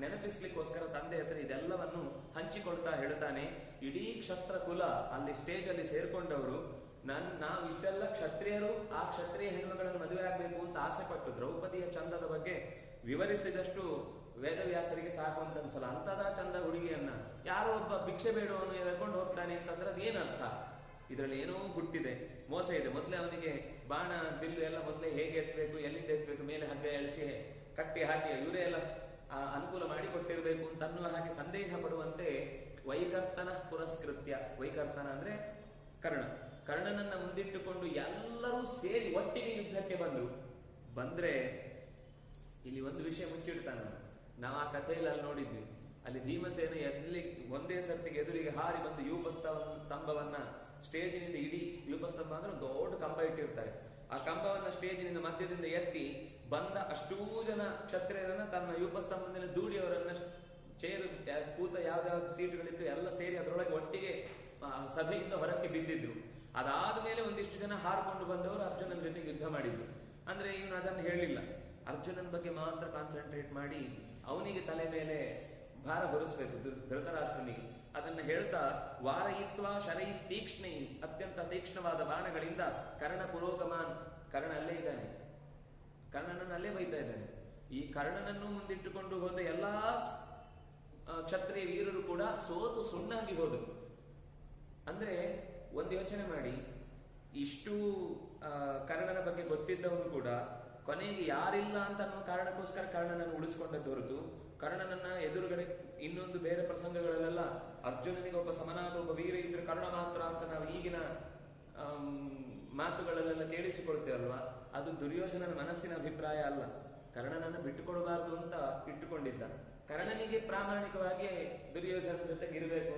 ನೆನಪಿಸ್ಲಿಕ್ಕೋಸ್ಕರ ತಂದೆ ಹತ್ರ ಇದೆಲ್ಲವನ್ನು ಹಂಚಿಕೊಳ್ತಾ ಹೇಳ್ತಾನೆ. ಇಡೀ ಕ್ಷತ್ರ ಕುಲ ಅಲ್ಲಿ ಸ್ಟೇಜ್ ಅಲ್ಲಿ ಸೇರ್ಕೊಂಡವರು, ನಾವು ಇಷ್ಟೆಲ್ಲ ಕ್ಷತ್ರಿಯರು ಆ ಕ್ಷತ್ರಿಯ ಹೆಣ್ಣುಗಳನ್ನು ಮದುವೆ ಆಗ್ಬೇಕು ಅಂತ ಆಸೆ ಪಟ್ಟು ದ್ರೌಪದಿಯ ಚಂದದ ಬಗ್ಗೆ ವಿವರಿಸಿದಷ್ಟು ವೇದವ್ಯಾಸರಿಗೆ ಸಾಕು ಅಂತ ಅನ್ಸಲ್ಲ. ಅಂತದ ಚಂದ ಹುಡುಗಿಯನ್ನ ಯಾರೋ ಒಬ್ಬ ಭಿಕ್ಷೆ ಬೇಡುವವನು ಎಳ್ಕೊಂಡು ಹೋಗ್ತಾನೆ ಅಂತಂದ್ರೆ ಅದೇನರ್ಥ? ಇದರಲ್ಲಿ ಏನೋ ಗುಟ್ಟಿದೆ, ಮೋಸ ಇದೆ. ಮೊದಲೇ ಅವನಿಗೆ ಬಾಣ ಬಿಲ್ಲು ಎಲ್ಲ ಮೊದಲೇ ಹೇಗೆ ಎತ್ತಬೇಕು, ಎಲ್ಲಿಂದ ಎತ್ತಬೇಕು, ಮೇಲೆ ಹಗ್ಗ ಎಳಿಸಿ ಕಟ್ಟಿ ಹಾಕಿ ಇವರೇ ಎಲ್ಲ ಅನುಕೂಲ ಮಾಡಿ ಕೊಟ್ಟಿರಬೇಕು ಅಂತ ಅನ್ನುವ ಹಾಗೆ ಸಂದೇಹ ಪಡುವಂತೆ ವೈಕರ್ತನ ಪುರಸ್ಕೃತ್ಯ. ವೈಕರ್ತನ ಅಂದ್ರೆ ಕರ್ಣನನ್ನ ಮುಂದಿಟ್ಟುಕೊಂಡು ಎಲ್ಲರೂ ಸೇರಿ ಒಟ್ಟಿಗೆ ಯುದ್ಧಕ್ಕೆ ಬಂದ್ರೆ ಇಲ್ಲಿ ಒಂದು ವಿಷಯ ಮುಚ್ಚಿಡ್ತಾನೆ. ನಾವು ಆ ಕಥೆಯಲ್ಲಿ ಅಲ್ಲಿ ನೋಡಿದ್ವಿ, ಅಲ್ಲಿ ಭೀಮಸೇನ ಒಂದೇ ಸರ್ತಿಗೆ ಎದುರಿಗೆ ಹಾರಿ ಬಂದು ಯೂಪಸ್ತಂಭವನ್ನ ಸ್ಟೇಜಿನಿಂದ, ಇಡೀ ಯೂಪಸ್ತಂಭ ಅಂದ್ರೆ ಒಂದು ದೊಡ್ಡ ಕಂಬ ಇಟ್ಟಿರ್ತಾರೆ, ಆ ಕಂಬವನ್ನ ಸ್ಟೇಜಿನಿಂದ ಮಧ್ಯದಿಂದ ಎತ್ತಿ ಬಂದ ಅಷ್ಟೂ ಜನ ಕ್ಷತ್ರಿಯರನ್ನ ತನ್ನ ಯೂಪಸ್ತಂಭದಲ್ಲಿ ದೂಡಿಯವರನ್ನ ಚೇರು ಕೂತ ಯಾವ್ದಾವ್ದು ಸೀಟುಗಳಿತ್ತು ಎಲ್ಲ ಸೇರಿ ಅದರೊಳಗೆ ಒಟ್ಟಿಗೆ ಸಭೆಯಿಂದ ಹೊರಕ್ಕೆ ಬಿದ್ದಿದ್ರು. ಅದಾದ ಮೇಲೆ ಒಂದಿಷ್ಟು ಜನ ಹಾರ್ಕೊಂಡು ಬಂದವರು ಅರ್ಜುನನ ಜೊತೆಗೆ ಯುದ್ಧ ಮಾಡಿದ್ರು. ಅಂದ್ರೆ ಇವನು ಅದನ್ನು ಹೇಳಿಲ್ಲ, ಅರ್ಜುನನ ಬಗ್ಗೆ ಮಾತ್ರ ಕಾನ್ಸಂಟ್ರೇಟ್ ಮಾಡಿ ಅವನಿಗೆ ತಲೆ ಮೇಲೆ ಭಾರ ಹೊರಿಸ್ಬೇಕು ಧೃತರಾಷ್ಟ್ರನಿಗೆ. ಅದನ್ನ ಹೇಳ್ತಾ ವಾರಯಿತ್ವ ಶರೈಸ್ ತೀಕ್ಷ್ಣೈ, ಅತ್ಯಂತ ತೀಕ್ಷ್ಣವಾದ ಬಾಣಗಳಿಂದ ಕರ್ಣ ಪುರೋಗಮಾನ್, ಕರ್ಣ ಅಲ್ಲೇ ಇದ್ದಾನೆ, ಕರ್ಣನನ್ನು ಅಲ್ಲೇ ಬೈತಾ ಇದ್ದಾನೆ. ಈ ಕರ್ಣನನ್ನು ಮುಂದಿಟ್ಟುಕೊಂಡು ಹೋದ ಎಲ್ಲಾ ಕ್ಷತ್ರಿಯ ವೀರರು ಕೂಡ ಸೋತು ಸುಣ್ಣಾಗಿ ಹೋದರು. ಅಂದ್ರೆ ಒಂದು ಯೋಚನೆ ಮಾಡಿ, ಇಷ್ಟು ಕರ್ಣನ ಬಗ್ಗೆ ಗೊತ್ತಿದ್ದವನು ಕೂಡ ಕೊನೆಗೆ ಯಾರಿಲ್ಲ ಅಂತ ಅನ್ನೋ ಕಾರಣಕ್ಕೋಸ್ಕರ ಕರ್ಣನನ್ನು ಉಳಿಸ್ಕೊಂಡದ್ದು ಹೊರತು, ಕರ್ಣನನ್ನ ಎದುರುಗಡೆ ಇನ್ನೊಂದು ಬೇರೆ ಪ್ರಸಂಗಗಳಲ್ಲೆಲ್ಲ ಅರ್ಜುನನಿಗೆ ಒಬ್ಬ ಸಮನಾದ ಒಬ್ಬ ವೀರ ಇದ್ರೆ ಕರ್ಣ ಮಾತ್ರ ಅಂತ ನಾವು ಈಗಿನ ಮಾತುಗಳಲ್ಲೆಲ್ಲ ಕೇಳಿಸಿಕೊಳ್ತೇವಲ್ವಾ, ಅದು ದುರ್ಯೋಧನನ ಮನಸ್ಸಿನ ಅಭಿಪ್ರಾಯ ಅಲ್ಲ. ಕರ್ಣನನ್ನು ಬಿಟ್ಟುಕೊಡಬಾರದು ಅಂತ ಇಟ್ಟುಕೊಂಡಿದ್ದ. ಕರ್ಣನಿಗೆ ಪ್ರಾಮಾಣಿಕವಾಗಿ ದುರ್ಯೋಧನ ಜೊತೆಗೆ ಇರಬೇಕು